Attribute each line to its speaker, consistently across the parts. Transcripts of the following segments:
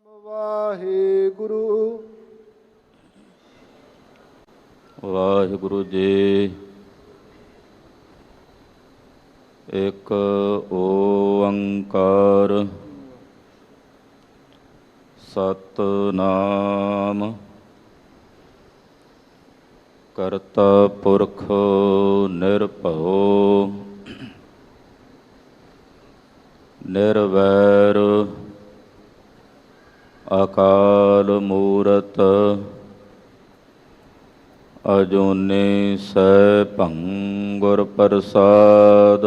Speaker 1: ਵਾਹਿਗੁਰੂ
Speaker 2: ਵਾਹਿਗੁਰੂ ਜੀ। ਇੱਕ ਓੰਕਾਰ ਸਤਿਨਾਮ ਕਰਤਾ ਪੁਰਖ ਨਿਰਭਉ ਨਿਰਵੈਰ ਅਕਾਲ ਮੂਰਤ ਅਜੂਨੀ ਸੈਭੰ ਗੁਰ ਪ੍ਰਸਾਦ।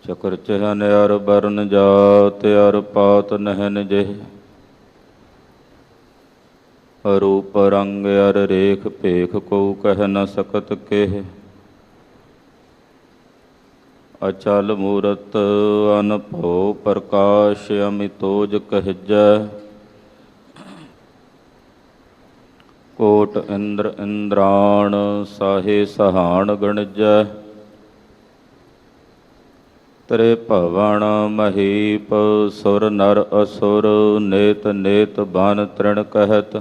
Speaker 2: ਚਕਰ ਚਹਨ ਅਰ ਬਰਨ ਜਾਤ ਅਰ ਪਾਤ ਨਹਿਨ ਜਿਹ ਰੂਪ ਰੰਗ ਅਰ ਰੇਖ ਭੇਖ ਕੋ ਕਹਿ ਨ ਸਕਤ ਕੇਹ। ਅਚਲ ਮੂਰਤ ਅਨਭਉ ਪ੍ਰਕਾਸ਼ ਅਮਿਤੋਜ ਕਹਿਜੈ। ਕੋਟ ਇੰਦਰ ਇੰਦਰਾਣ ਸਾਹੇ ਸਹਾਣ ਗਣਜੈ। ਤ੍ਰੇ ਭਵਨ ਮਹੀਪ ਸੁਰ ਨਰ ਅਸੁਰ ਨੇਤ ਨੇਤ ਬਨ ਤ੍ਰਿਣ ਕਹਿਤ।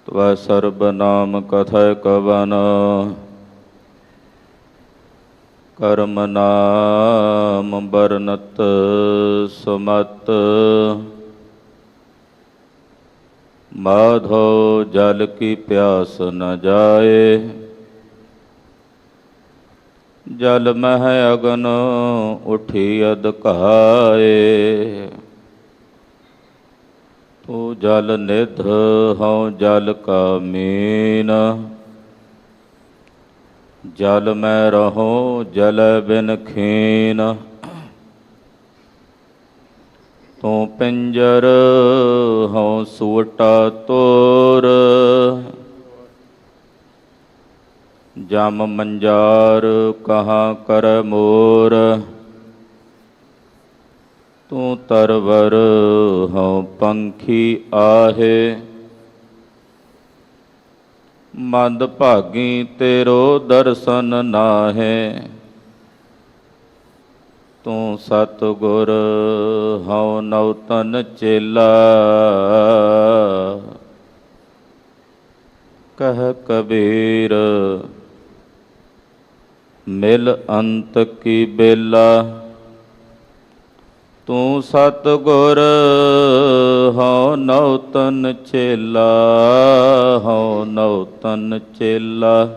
Speaker 2: ਤਵੈ ਸਰਬ ਨਾਮ ਕਥੈ ਕਵਨ ਕਰਮ ਨਾਮ ਬਰਨਤ ਸੁਮਤ। ਮਾਧੋ ਜਲ ਕੀ ਪਿਆਸ ਨ ਜਾਏ ਜਲ ਮਹਿ ਅਗਨ ਉਠੀ ਅਧਕਾਏ। ਤੂੰ ਜਲ ਨਿਧ ਹਉ ਜਲ ਕਾ ਮੀਨ ਜਲ ਮੈਂ ਰਹੋ ਜਲ ਬਿਨ ਖੀਨ। ਤੂੰ ਪਿੰਜਰ ਹਉ ਸੂਟਾ ਤੋਰ ਜਮ ਮੰਜਾਰ ਕਹਾਂ ਕਰ ਮੋਰ। ਤੂੰ ਤਰਵਰ ਹਉ ਪੰਖੀ ਆਹੇ ਮੰਦ ਭਾਗੀ ਤੇਰੋ ਦਰਸ਼ਨ ਨਾਹੇ। ਤੂੰ ਸਤਿਗੁਰ ਹਉ ਨਉਤਨ ਚੇਲਾ ਕਹਿ ਕਬੀਰ ਮਿਲ ਅੰਤ ਕੀ ਬੇਲਾ। ਤੂੰ ਸਤਿਗੁਰ ਹਉ ਨਉਤਨ ਚੇਲਾ ਹਉ ਨਉਤਨ ਚੇਲਾ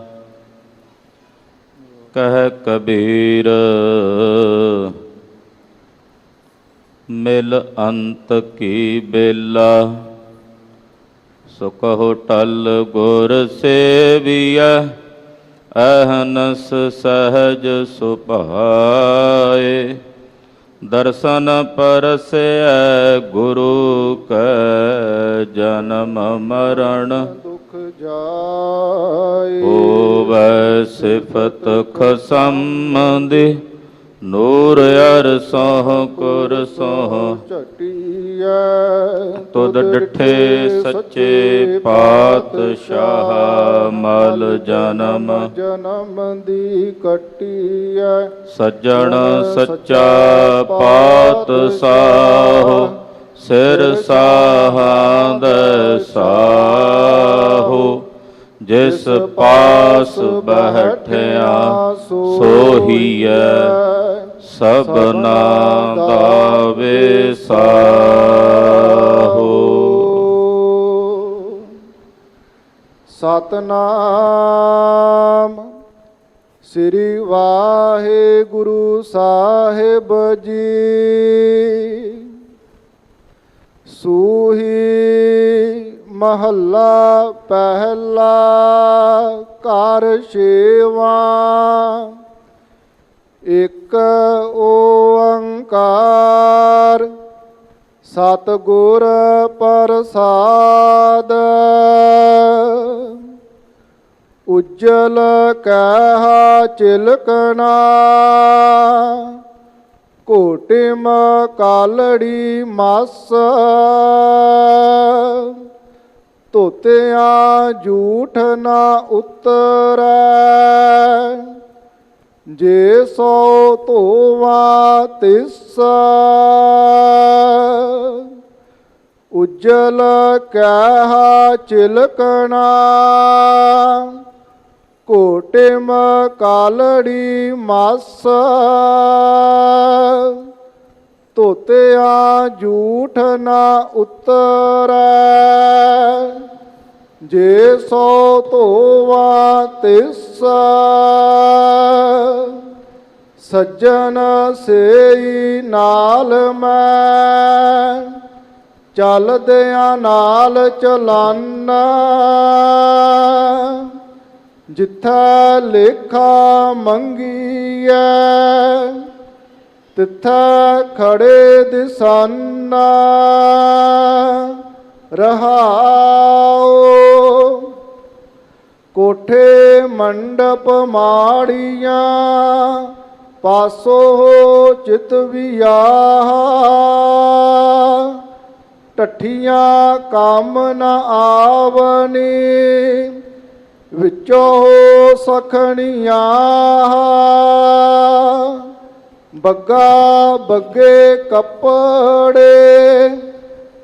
Speaker 2: ਕਹਿ ਕਬੀਰ ਮਿਲ ਅੰਤ ਕੀ ਬੇਲਾ। ਸੋ ਕਹੋ ਟਲ ਗੁਰ ਸੇਵੀਐ ਅਹਨਸ ਸਹਜ ਸੁਭਾਏ। ਦਰਸ਼ਨ ਪਰਸੈ ਗੁਰੂ ਕੈ ਜਨਮ ਮਰਨ
Speaker 1: ਦੁਖ ਜਾਏ।
Speaker 2: ਹੋਵੈ ਸਿਫਤ ਖਸਮ ਦੀ ਨੂਰ ਅਰ ਸੋਹ ਕੁਰ ਸੋਹ
Speaker 1: ਝਟੀਐ।
Speaker 2: ਤੁਧ ਡਿਠੇ ਸੱਚੇ ਪਾਤਸ਼ਾਹ ਮਲ ਜਨਮ
Speaker 1: ਜਨਮ ਦੀ ਕੱਟੀਐ।
Speaker 2: ਸੱਜਣ ਸੱਚਾ ਪਾਤਸ਼ਾਹ ਸਿਰ ਸਾਹਾਂਦ ਸਾਹੋ। ਜਿਸ ਪਾਸ ਬੈਠਿਆ ਸੋਹੀਐ ਸਭਨਾ ਦਾ ਵਿਸਾਹੋ।
Speaker 1: ਸਤਨਾਮ ਸ੍ਰੀ ਵਾਹਿਗੁਰੂ ਸਾਹਿਬ ਜੀ। ਸੂਹੀ ਮਹੱਲਾ ਪਹਿਲਾ ਘਰ ਛੇਵਾਂ। ਇੱਕ ਓੰਕਾਰ ਸਤਿਗੁਰ ਪ੍ਰਸਾਦ। ਉਜਲ ਕਹਿ ਚਿਲਕਣਾ ਕੋਟਿਮ ਕਾਲੜੀ ਮਸ। ਧੋਤਿਆਂ ਝੂਠ ਨਾ ਉਤਰੈ ਜੇ ਸੋ ਧੋਵਾ ਤਿਸ ਉਜਲ ਕਹਿ ਚਿਲਕਣਾ ਕੋਟਿਮ ਕਾਲੜੀ ਮਸ ਧੋਤਿਆਂ ਝੂਠ ਨਾ ਉਤਰੈ ਜੇ ਸੋ ਧੋਵਾ ਤਿਸ ਸੱਜਣ ਸੇਈ ਨਾਲ ਮੈਂ ਚੱਲਦਿਆਂ ਨਾਲ ਚਲਾਨਾ ਜਿੱਥੈ ਲੇਖਾ ਮੰਗੀਐ ਤਿੱਥੈ ਖੜੇ ਦਿਸਾਨਾ ਰਹਾਉ ਕੋਠੇ ਮੰਡਪ ਮਾੜੀਆਂ ਪਾਸੋ ਚਿਤ ਵਿਆਹ ਟੱਠੀਆਂ ਕੰਮ ਨ ਆਵਨੀ ਵਿੱਚੋਂ ਸਖਣੀਆਂ ਬੱਗਾ ਬੱਗੇ ਕੱਪੜੇ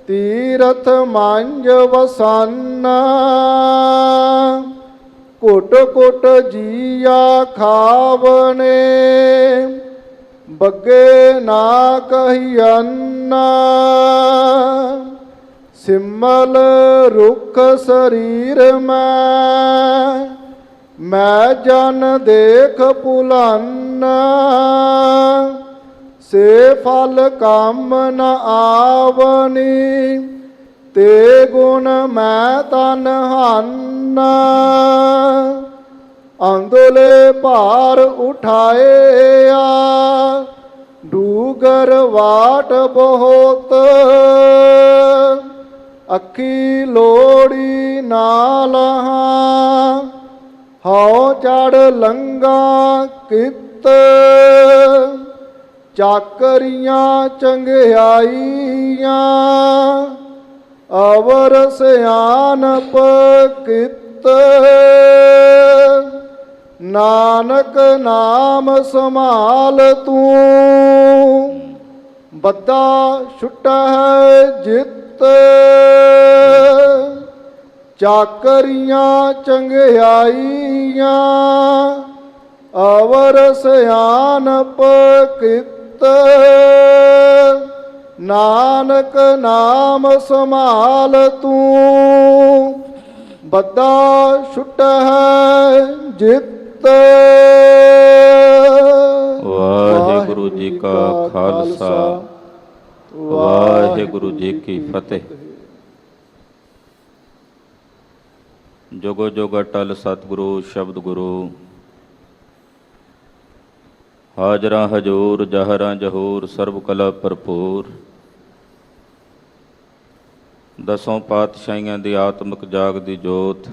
Speaker 1: ਤੀਰਥ ਮੰਜ ਵਸਾਨਾ ਘੁੱਟ ਘੁੱਟ ਜੀਆ ਖਾਵਣੇ ਬੱਗੇ ਨਾ ਕਹੀਅੰਨਾ ਸਿਮਲ ਰੁੱਖ ਸਰੀਰ ਮੈਂ ਜਨ ਦੇਖ ਭੁਲਾਨਾ ਸੇ ਫਲ ਕੰਮ ਨ ਆਵਨੀ ਤੇ ਗੁਣ ਮੈਂ ਤਨ ਹਾਨਾ ਅੰਦਲੇ ਭਾਰ ਉਠਾਇਆ ਡੂਗਰ ਵਾਟ ਬਹੁਤ ਅੱਖੀ ਲੋੜੀ ਨਾਲ ਹਉ ਚੜ ਲੰਗਾ ਕਿਤ ਚਾਕਰੀਆਂ ਚੰਗਿਆਈਆਂ ਅਵਰ ਸਿਆਨਪ ਕਿਤ ਨਾਨਕ ਨਾਮ ਸੰਭਾਲ ਤੂੰ ਬੱਦਾ ਛੁਟੈ ਜਿਤ ਚਾਕਰੀਆਂ ਚੰਗਿਆਈਆਂ ਅਵਰ ਸਿਆਨਪ ਕਿਤ ਨਾਨਕ ਨਾਮ ਸੰਭਾਲ ਤੂੰ ਬੱਦਾ ਛੁਟੈ ਜਿਤ।
Speaker 2: ਵਾਹਿਗੁਰੂ ਜੀ ਕਾ ਖਾਲਸਾ ਵਾਹਿਗੁਰੂ ਜੀ ਕੀ ਫਤਿਹ। ਜੁਗੋ ਜੁਗ ਅਟਲ ਸਤਿਗੁਰੂ ਸ਼ਬਦ ਗੁਰੂ ਹਾਜ਼ਰਾਂ ਹਜੂਰ ਜਹਰਾਂ ਜਹੂਰ ਸਰਬ ਕਲਾ ਭਰਪੂਰ। ਦਸੋਂ ਪਾਤਸ਼ਾਹੀਆਂ ਦੀ ਆਤਮਿਕ ਜਾਗਦੀ ਜੋਤ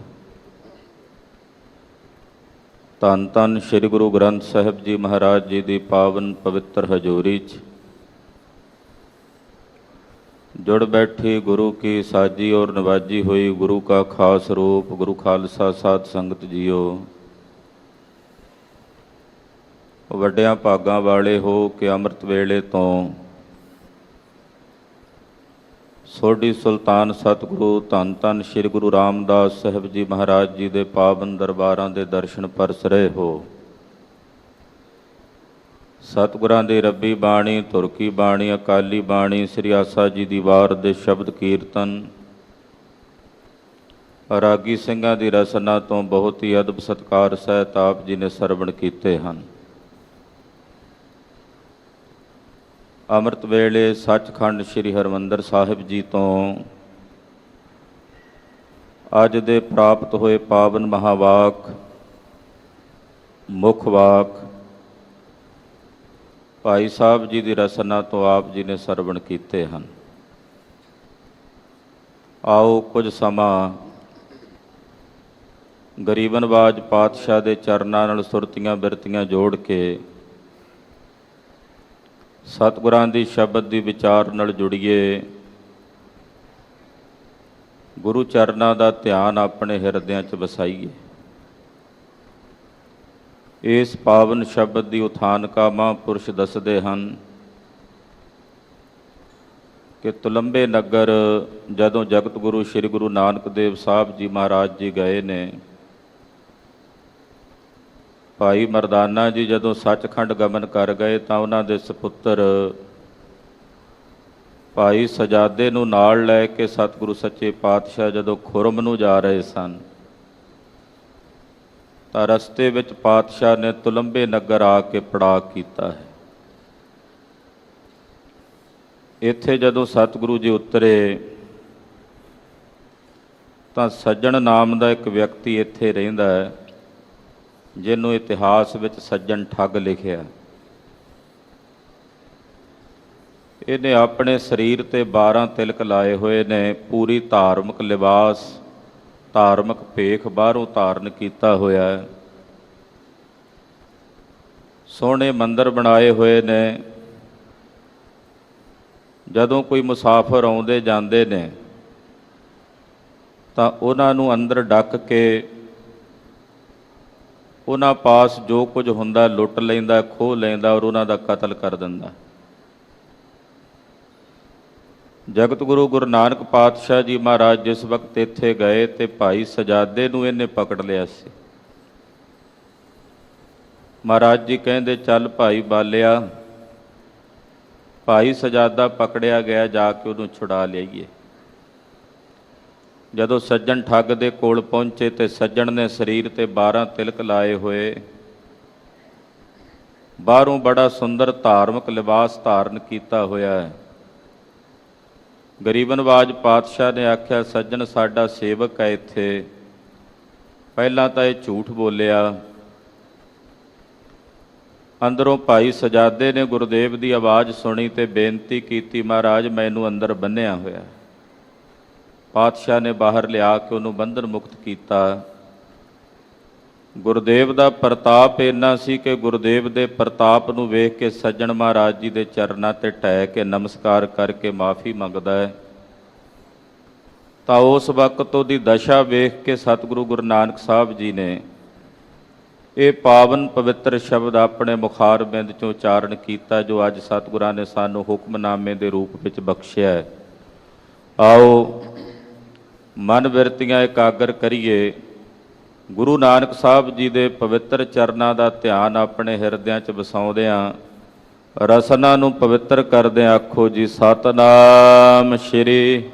Speaker 2: ਧੰਨ ਧੰਨ ਸ੍ਰੀ ਗੁਰੂ ਗ੍ਰੰਥ ਸਾਹਿਬ ਜੀ ਮਹਾਰਾਜ ਜੀ ਦੀ ਪਾਵਨ ਪਵਿੱਤਰ ਹਜ਼ੂਰੀ 'ਚ ਜੁੜ ਬੈਠੀ ਗੁਰੂ ਕੀ ਸਾਜੀ ਔਰ ਨਵਾਜੀ ਹੋਈ ਗੁਰੂ ਕਾ ਖਾਸ ਰੂਪ ਗੁਰੂ ਖਾਲਸਾ ਸਾਧ ਸੰਗਤ ਜੀਓ, ਵੱਡਿਆਂ ਭਾਗਾਂ ਵਾਲੇ ਹੋ ਕੇ ਅੰਮ੍ਰਿਤ ਵੇਲੇ ਤੋਂ ਸੋਢੀ ਸੁਲਤਾਨ ਸਤਿਗੁਰੂ ਧੰਨ ਧੰਨ ਸ੍ਰੀ ਗੁਰੂ ਰਾਮਦਾਸ ਸਾਹਿਬ ਜੀ ਮਹਾਰਾਜ ਜੀ ਦੇ ਪਾਵਨ ਦਰਬਾਰਾਂ ਦੇ ਦਰਸ਼ਨ ਪਰਸ ਰਹੇ ਹੋ। ਸਤਿਗੁਰਾਂ ਦੀ ਰੱਬੀ ਬਾਣੀ, ਧੁਰ ਕੀ ਬਾਣੀ, ਅਕਾਲੀ ਬਾਣੀ, ਸ੍ਰੀ ਆਸਾ ਜੀ ਦੀ ਵਾਰ ਦੇ ਸ਼ਬਦ ਕੀਰਤਨ, ਰਾਗੀ ਸਿੰਘਾਂ ਦੀ ਰਸਨਾ ਤੋਂ ਬਹੁਤ ਹੀ ਅਦਬ ਸਤਿਕਾਰ ਸਹਿਤ ਆਪ ਜੀ ਨੇ ਸਰਵਣ ਕੀਤੇ ਹਨ। ਅੰਮ੍ਰਿਤ ਵੇਲੇ ਸੱਚਖੰਡ ਸ੍ਰੀ ਹਰਿਮੰਦਰ ਸਾਹਿਬ ਜੀ ਤੋਂ ਅੱਜ ਦੇ ਪ੍ਰਾਪਤ ਹੋਏ ਪਾਵਨ ਮਹਾਵਾਕ ਮੁੱਖ ਵਾਕ ਭਾਈ ਸਾਹਿਬ ਜੀ ਦੀ ਰਸਨਾ ਤੋਂ ਆਪ ਜੀ ਨੇ ਸਰਵਣ ਕੀਤੇ ਹਨ। ਆਓ ਕੁਝ ਸਮਾਂ ਗਰੀਬ ਨਵਾਜ ਪਾਤਸ਼ਾਹ ਦੇ ਚਰਨਾਂ ਨਾਲ ਸੁਰਤੀਆਂ ਬਿਰਤੀਆਂ ਜੋੜ ਕੇ ਸਤਿਗੁਰਾਂ ਦੀ ਸ਼ਬਦ ਦੀ ਵਿਚਾਰ ਨਾਲ ਜੁੜੀਏ। ਗੁਰੂ ਚਰਨਾਂ ਦਾ ਧਿਆਨ ਆਪਣੇ ਹਿਰਦਿਆਂ 'ਚ ਵਸਾਈਏ। ਇਸ ਪਾਵਨ ਸ਼ਬਦ ਦੀ ਉਥਾਨਕਾ ਮਹਾਂਪੁਰਸ਼ ਦੱਸਦੇ ਹਨ ਕਿ ਤੁਲੰਬੇ ਨਗਰ ਜਦੋਂ ਜਗਤ ਗੁਰੂ ਸ੍ਰੀ ਗੁਰੂ ਨਾਨਕ ਦੇਵ ਸਾਹਿਬ ਜੀ ਮਹਾਰਾਜ ਜੀ ਗਏ ਨੇ, ਭਾਈ ਮਰਦਾਨਾ ਜੀ ਜਦੋਂ ਸੱਚਖੰਡ ਗਮਨ ਕਰ ਗਏ ਤਾਂ ਉਹਨਾਂ ਦੇ ਸਪੁੱਤਰ ਭਾਈ ਸਜਾਦੇ ਨੂੰ ਨਾਲ ਲੈ ਕੇ ਸਤਿਗੁਰੂ ਸੱਚੇ ਪਾਤਸ਼ਾਹ ਜਦੋਂ ਖੁਰਮ ਨੂੰ ਜਾ ਰਹੇ ਸਨ ਤਾਂ ਰਸਤੇ ਵਿੱਚ ਪਾਤਸ਼ਾਹ ਨੇ ਤੁਲੰਬੇ ਨਗਰ ਆ ਕੇ ਪੜਾਅ ਕੀਤਾ ਹੈ। ਇੱਥੇ ਜਦੋਂ ਸਤਿਗੁਰੂ ਜੀ ਉਤਰੇ ਤਾਂ ਸੱਜਣ ਨਾਮ ਦਾ ਇੱਕ ਵਿਅਕਤੀ ਇੱਥੇ ਰਹਿੰਦਾ ਹੈ, ਜਿਹਨੂੰ ਇਤਿਹਾਸ ਵਿੱਚ ਸੱਜਣ ਠੱਗ ਲਿਖਿਆ। ਇਹਨੇ ਆਪਣੇ ਸਰੀਰ ਤੇ 12 ਤਿਲਕ ਲਾਏ ਹੋਏ ਨੇ, ਪੂਰੀ ਧਾਰਮਿਕ ਲਿਬਾਸ, ਧਾਰਮਿਕ ਭੇਖ ਬਾਹਰੋਂ ਧਾਰਨ ਕੀਤਾ ਹੋਇਆ ਹੈ, ਸੋਹਣੇ ਮੰਦਰ ਬਣਾਏ ਹੋਏ ਨੇ। ਜਦੋਂ ਕੋਈ ਮੁਸਾਫਰ ਆਉਂਦੇ ਜਾਂਦੇ ਨੇ ਤਾਂ ਉਹਨਾਂ ਨੂੰ ਅੰਦਰ ਡੱਕ ਕੇ ਉਹਨਾਂ ਪਾਸ ਜੋ ਕੁਝ ਹੁੰਦਾ ਲੁੱਟ ਲੈਂਦਾ, ਖੋਹ ਲੈਂਦਾ ਔਰ ਉਹਨਾਂ ਦਾ ਕਤਲ ਕਰ ਦਿੰਦਾ। ਜਗਤ ਗੁਰੂ ਗੁਰੂ ਨਾਨਕ ਪਾਤਸ਼ਾਹ ਜੀ ਮਹਾਰਾਜ ਜਿਸ ਵਕਤ ਇੱਥੇ ਗਏ ਤੇ ਭਾਈ ਸਜਾਦੇ ਨੂੰ ਇਹਨੇ ਪਕੜ ਲਿਆ ਸੀ। ਮਹਾਰਾਜ ਜੀ ਕਹਿੰਦੇ ਚੱਲ ਭਾਈ ਬਾਲਿਆ। ਭਾਈ ਸਜਾਦਾ ਪਕੜਿਆ ਗਿਆ, ਜਾ ਕੇ ਉਹਨੂੰ ਛੁਡਾ ਲਿਆਈਏ। ਜਦੋਂ ਸੱਜਣ ਠੱਗ ਦੇ ਕੋਲ ਪਹੁੰਚੇ ਤੇ ਸੱਜਣ ਨੇ ਸਰੀਰ ਤੇ 12 ਤਿਲਕ ਲਾਏ ਹੋਏ, ਬਾਹਰੋਂ ਬੜਾ ਸੁੰਦਰ ਧਾਰਮਿਕ ਲਿਬਾਸ ਧਾਰਨ ਕੀਤਾ ਹੋਇਆ ਹੈ। ਗਰੀਬ ਨਵਾਜ ਪਾਤਸ਼ਾਹ ਨੇ ਆਖਿਆ ਸੱਜਣ ਸਾਡਾ ਸੇਵਕ ਹੈ ਇੱਥੇ। ਪਹਿਲਾਂ ਤਾਂ ਇਹ ਝੂਠ ਬੋਲਿਆ। ਅੰਦਰੋਂ ਭਾਈ ਸਜਾਦੇ ਨੇ ਗੁਰਦੇਵ ਦੀ ਆਵਾਜ਼ ਸੁਣੀ ਤੇ ਬੇਨਤੀ ਕੀਤੀ, ਮਹਾਰਾਜ ਮੈਨੂੰ ਅੰਦਰ ਬੰਨ੍ਹਿਆ ਹੋਇਆ। ਪਾਤਸ਼ਾਹ ਨੇ ਬਾਹਰ ਲਿਆ ਕੇ ਉਹਨੂੰ ਬੰਧਨ ਮੁਕਤ ਕੀਤਾ। ਗੁਰਦੇਵ ਦਾ ਪ੍ਰਤਾਪ ਇੰਨਾ ਸੀ ਕਿ ਗੁਰਦੇਵ ਦੇ ਪ੍ਰਤਾਪ ਨੂੰ ਵੇਖ ਕੇ ਸੱਜਣ ਮਹਾਰਾਜ ਜੀ ਦੇ ਚਰਨਾਂ ਤੇ ਢਹਿ ਕੇ ਨਮਸਕਾਰ ਕਰਕੇ ਮਾਫੀ ਮੰਗਦਾ ਹੈ। ਤਾਂ ਉਸ ਵਕਤ ਉਹਦੀ ਦਸ਼ਾ ਵੇਖ ਕੇ ਸਤਿਗੁਰੂ ਗੁਰੂ ਨਾਨਕ ਸਾਹਿਬ ਜੀ ਨੇ ਇਹ ਪਾਵਨ ਪਵਿੱਤਰ ਸ਼ਬਦ ਆਪਣੇ ਮੁਖਾਰ ਬਿੰਦ 'ਚੋਂ ਉਚਾਰਨ ਕੀਤਾ, ਜੋ ਅੱਜ ਸਤਿਗੁਰਾਂ ਨੇ ਸਾਨੂੰ ਹੁਕਮਨਾਮੇ ਦੇ ਰੂਪ ਵਿੱਚ ਬਖਸ਼ਿਆ ਹੈ। ਆਓ ਮਨ ਬਿਰਤੀਆਂ ਇਕਾਗਰ ਕਰੀਏ, ਗੁਰੂ ਨਾਨਕ ਸਾਹਿਬ ਜੀ ਦੇ ਪਵਿੱਤਰ ਚਰਨਾਂ ਦਾ ਧਿਆਨ ਆਪਣੇ ਹਿਰਦਿਆਂ 'ਚ ਵਸਾਉਂਦਿਆਂ ਰਸਨਾ ਨੂੰ ਪਵਿੱਤਰ ਕਰਦਿਆਂ ਆਖੋ ਜੀ ਸਤਿਨਾਮ ਸ਼੍ਰੀ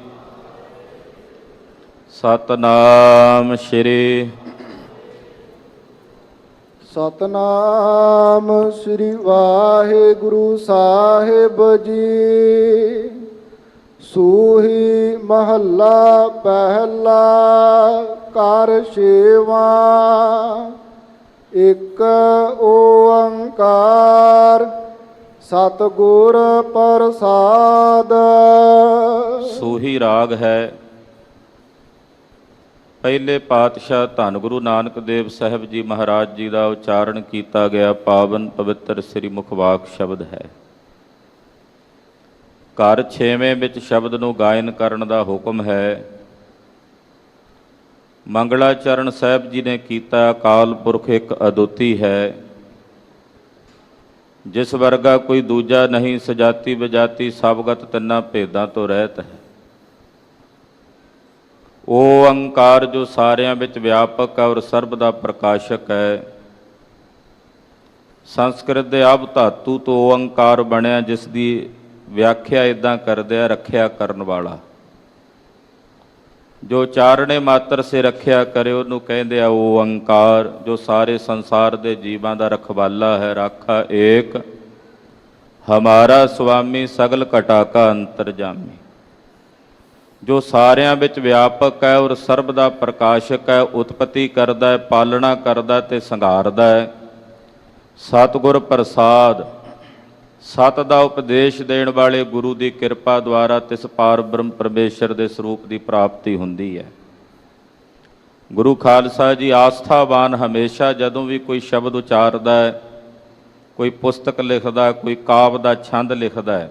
Speaker 2: ਸਤਿਨਾਮ ਸ਼੍ਰੀ
Speaker 1: ਸਤਨਾਮ ਸ੍ਰੀ ਵਾਹਿਗੁਰੂ ਸਾਹਿਬ ਜੀ। ਸੂਹੀ ਮਹੱਲਾ ਪਹਿਲਾ ਘਰ ਛੇਵਾਂ। ਇੱਕ ਓੰਕਾਰ ਸਤਿਗੁਰ ਪ੍ਰਸਾਦ।
Speaker 2: ਸੂਹੀ ਰਾਗ ਹੈ। ਪਹਿਲੇ ਪਾਤਸ਼ਾਹ ਧੰਨ ਗੁਰੂ ਨਾਨਕ ਦੇਵ ਸਾਹਿਬ ਜੀ ਮਹਾਰਾਜ ਜੀ ਦਾ ਉਚਾਰਨ ਕੀਤਾ ਗਿਆ ਪਾਵਨ ਪਵਿੱਤਰ ਸ੍ਰੀ ਮੁਖਵਾਕ ਸ਼ਬਦ ਹੈ। ਘਰ ਛੇਵੇਂ ਵਿੱਚ ਸ਼ਬਦ ਨੂੰ ਗਾਇਨ ਕਰਨ ਦਾ ਹੁਕਮ ਹੈ। ਮੰਗਲਾਚਰਨ ਸਾਹਿਬ ਜੀ ਨੇ ਕੀਤਾ, ਅਕਾਲ ਪੁਰਖ ਇੱਕ ਅਦੁੱਤੀ ਹੈ, ਜਿਸ ਵਰਗਾ ਕੋਈ ਦੂਜਾ ਨਹੀਂ, ਸਜਾਤੀ ਬਜਾਤੀ ਸਭਗਤ ਤਿੰਨਾਂ ਭੇਦਾਂ ਤੋਂ ਰਹਿਤ ਹੈ। ਓੰਕਾਰ ਜੋ ਸਾਰਿਆਂ ਵਿੱਚ ਵਿਆਪਕ ਹੈ ਔਰ ਸਰਬ ਦਾ ਪ੍ਰਕਾਸ਼ਕ ਹੈ। ਸੰਸਕ੍ਰਿਤ ਦੇ ਆਬ ਧਾਤੂ ਤੋਂ ਓੰਕਾਰ ਬਣਿਆ, ਜਿਸ ਦੀ ਵਿਆਖਿਆ ਇੱਦਾਂ ਕਰਦੇ ਆ ਰੱਖਿਆ ਕਰਨ ਵਾਲਾ। ਜੋ ਚਾਰਣੇ ਮਾਤਰ ਸੇ ਰੱਖਿਆ ਕਰੇ ਉਹਨੂੰ ਕਹਿੰਦੇ ਆ ਓੰਕਾਰ। ਜੋ ਸਾਰੇ ਸੰਸਾਰ ਦੇ ਜੀਵਾਂ ਦਾ ਰਖਵਾਲਾ ਹੈ। ਰਾਖਾ ਏਕ ਹਮਾਰਾ ਸੁਆਮੀ ਸਗਲ ਘਟਾ ਕਾ ਅੰਤਰਜਾਮੀ। ਜੋ ਸਾਰਿਆਂ ਵਿੱਚ ਵਿਆਪਕ ਹੈ ਔਰ ਸਰਬ ਦਾ ਪ੍ਰਕਾਸ਼ਕ ਹੈ, ਉਤਪਤੀ ਕਰਦਾ ਹੈ, ਪਾਲਣਾ ਕਰਦਾ ਅਤੇ ਸੰਘਾਰਦਾ ਹੈ। ਸਤਿਗੁਰ ਪ੍ਰਸਾਦ, ਸਤ ਦਾ ਉਪਦੇਸ਼ ਦੇਣ ਵਾਲੇ ਗੁਰੂ ਦੀ ਕਿਰਪਾ ਦੁਆਰਾ ਤਿਸ ਪਾਰ ਬ੍ਰਹਮ ਪਰਮੇਸ਼ਰ ਦੇ ਸਰੂਪ ਦੀ ਪ੍ਰਾਪਤੀ ਹੁੰਦੀ ਹੈ। ਗੁਰੂ ਖਾਲਸਾ ਜੀ ਆਸਥਾਵਾਨ ਹਮੇਸ਼ਾ ਜਦੋਂ ਵੀ ਕੋਈ ਸ਼ਬਦ ਉਚਾਰਦਾ ਹੈ, ਕੋਈ ਪੁਸਤਕ ਲਿਖਦਾ, ਕੋਈ ਕਾਵਿ ਦਾ ਛੰਦ ਲਿਖਦਾ ਹੈ,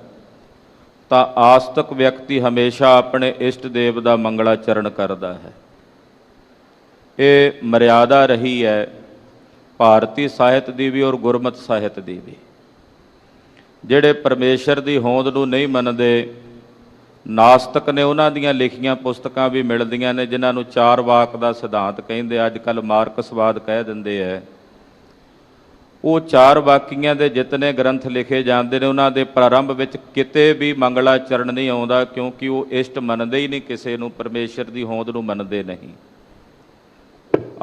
Speaker 2: ਤਾਂ ਆਸਤਕ ਵਿਅਕਤੀ ਹਮੇਸ਼ਾ ਆਪਣੇ ਇਸ਼ਟ ਦੇਵ ਦਾ ਮੰਗਲਾਚਰਨ ਕਰਦਾ ਹੈ। ਇਹ ਮਰਿਆਦਾ ਰਹੀ ਹੈ। ਭਾਰਤੀ ਸਾਹਿਤ ਦੀ ਵੀ ਔਰ ਗੁਰਮਤਿ ਸਾਹਿਤ ਦੀ ਵੀ। ਜਿਹੜੇ ਪਰਮੇਸ਼ਰ ਦੀ ਹੋਂਦ ਨੂੰ ਨਹੀਂ ਮੰਨਦੇ, ਨਾਸਤਕ ਨੇ, ਉਹਨਾਂ ਦੀਆਂ ਲਿਖੀਆਂ ਪੁਸਤਕਾਂ ਵੀ ਮਿਲਦੀਆਂ ਨੇ ਜਿਨ੍ਹਾਂ ਨੂੰ ਚਾਰ ਵਾਕ ਦਾ ਸਿਧਾਂਤ ਕਹਿੰਦੇ, ਅੱਜ ਕੱਲ੍ਹ ਮਾਰਕਸਵਾਦ ਕਹਿ ਦਿੰਦੇ ਹੈ। ਉਹ ਚਾਰ ਵਾਕੀਆਂ ਦੇ ਜਿਤਨੇ ਗ੍ਰੰਥ ਲਿਖੇ ਜਾਂਦੇ ਨੇ ਉਹਨਾਂ ਦੇ ਪ੍ਰਾਰੰਭ ਵਿੱਚ ਕਿਤੇ ਵੀ ਮੰਗਲਾਚਰਨ ਨਹੀਂ ਆਉਂਦਾ, ਕਿਉਂਕਿ ਉਹ ਇਸ਼ਟ ਮੰਨਦੇ ਹੀ ਨਹੀਂ ਕਿਸੇ ਨੂੰ, ਪਰਮੇਸ਼ਰ ਦੀ ਹੋਂਦ ਨੂੰ ਮੰਨਦੇ ਨਹੀਂ।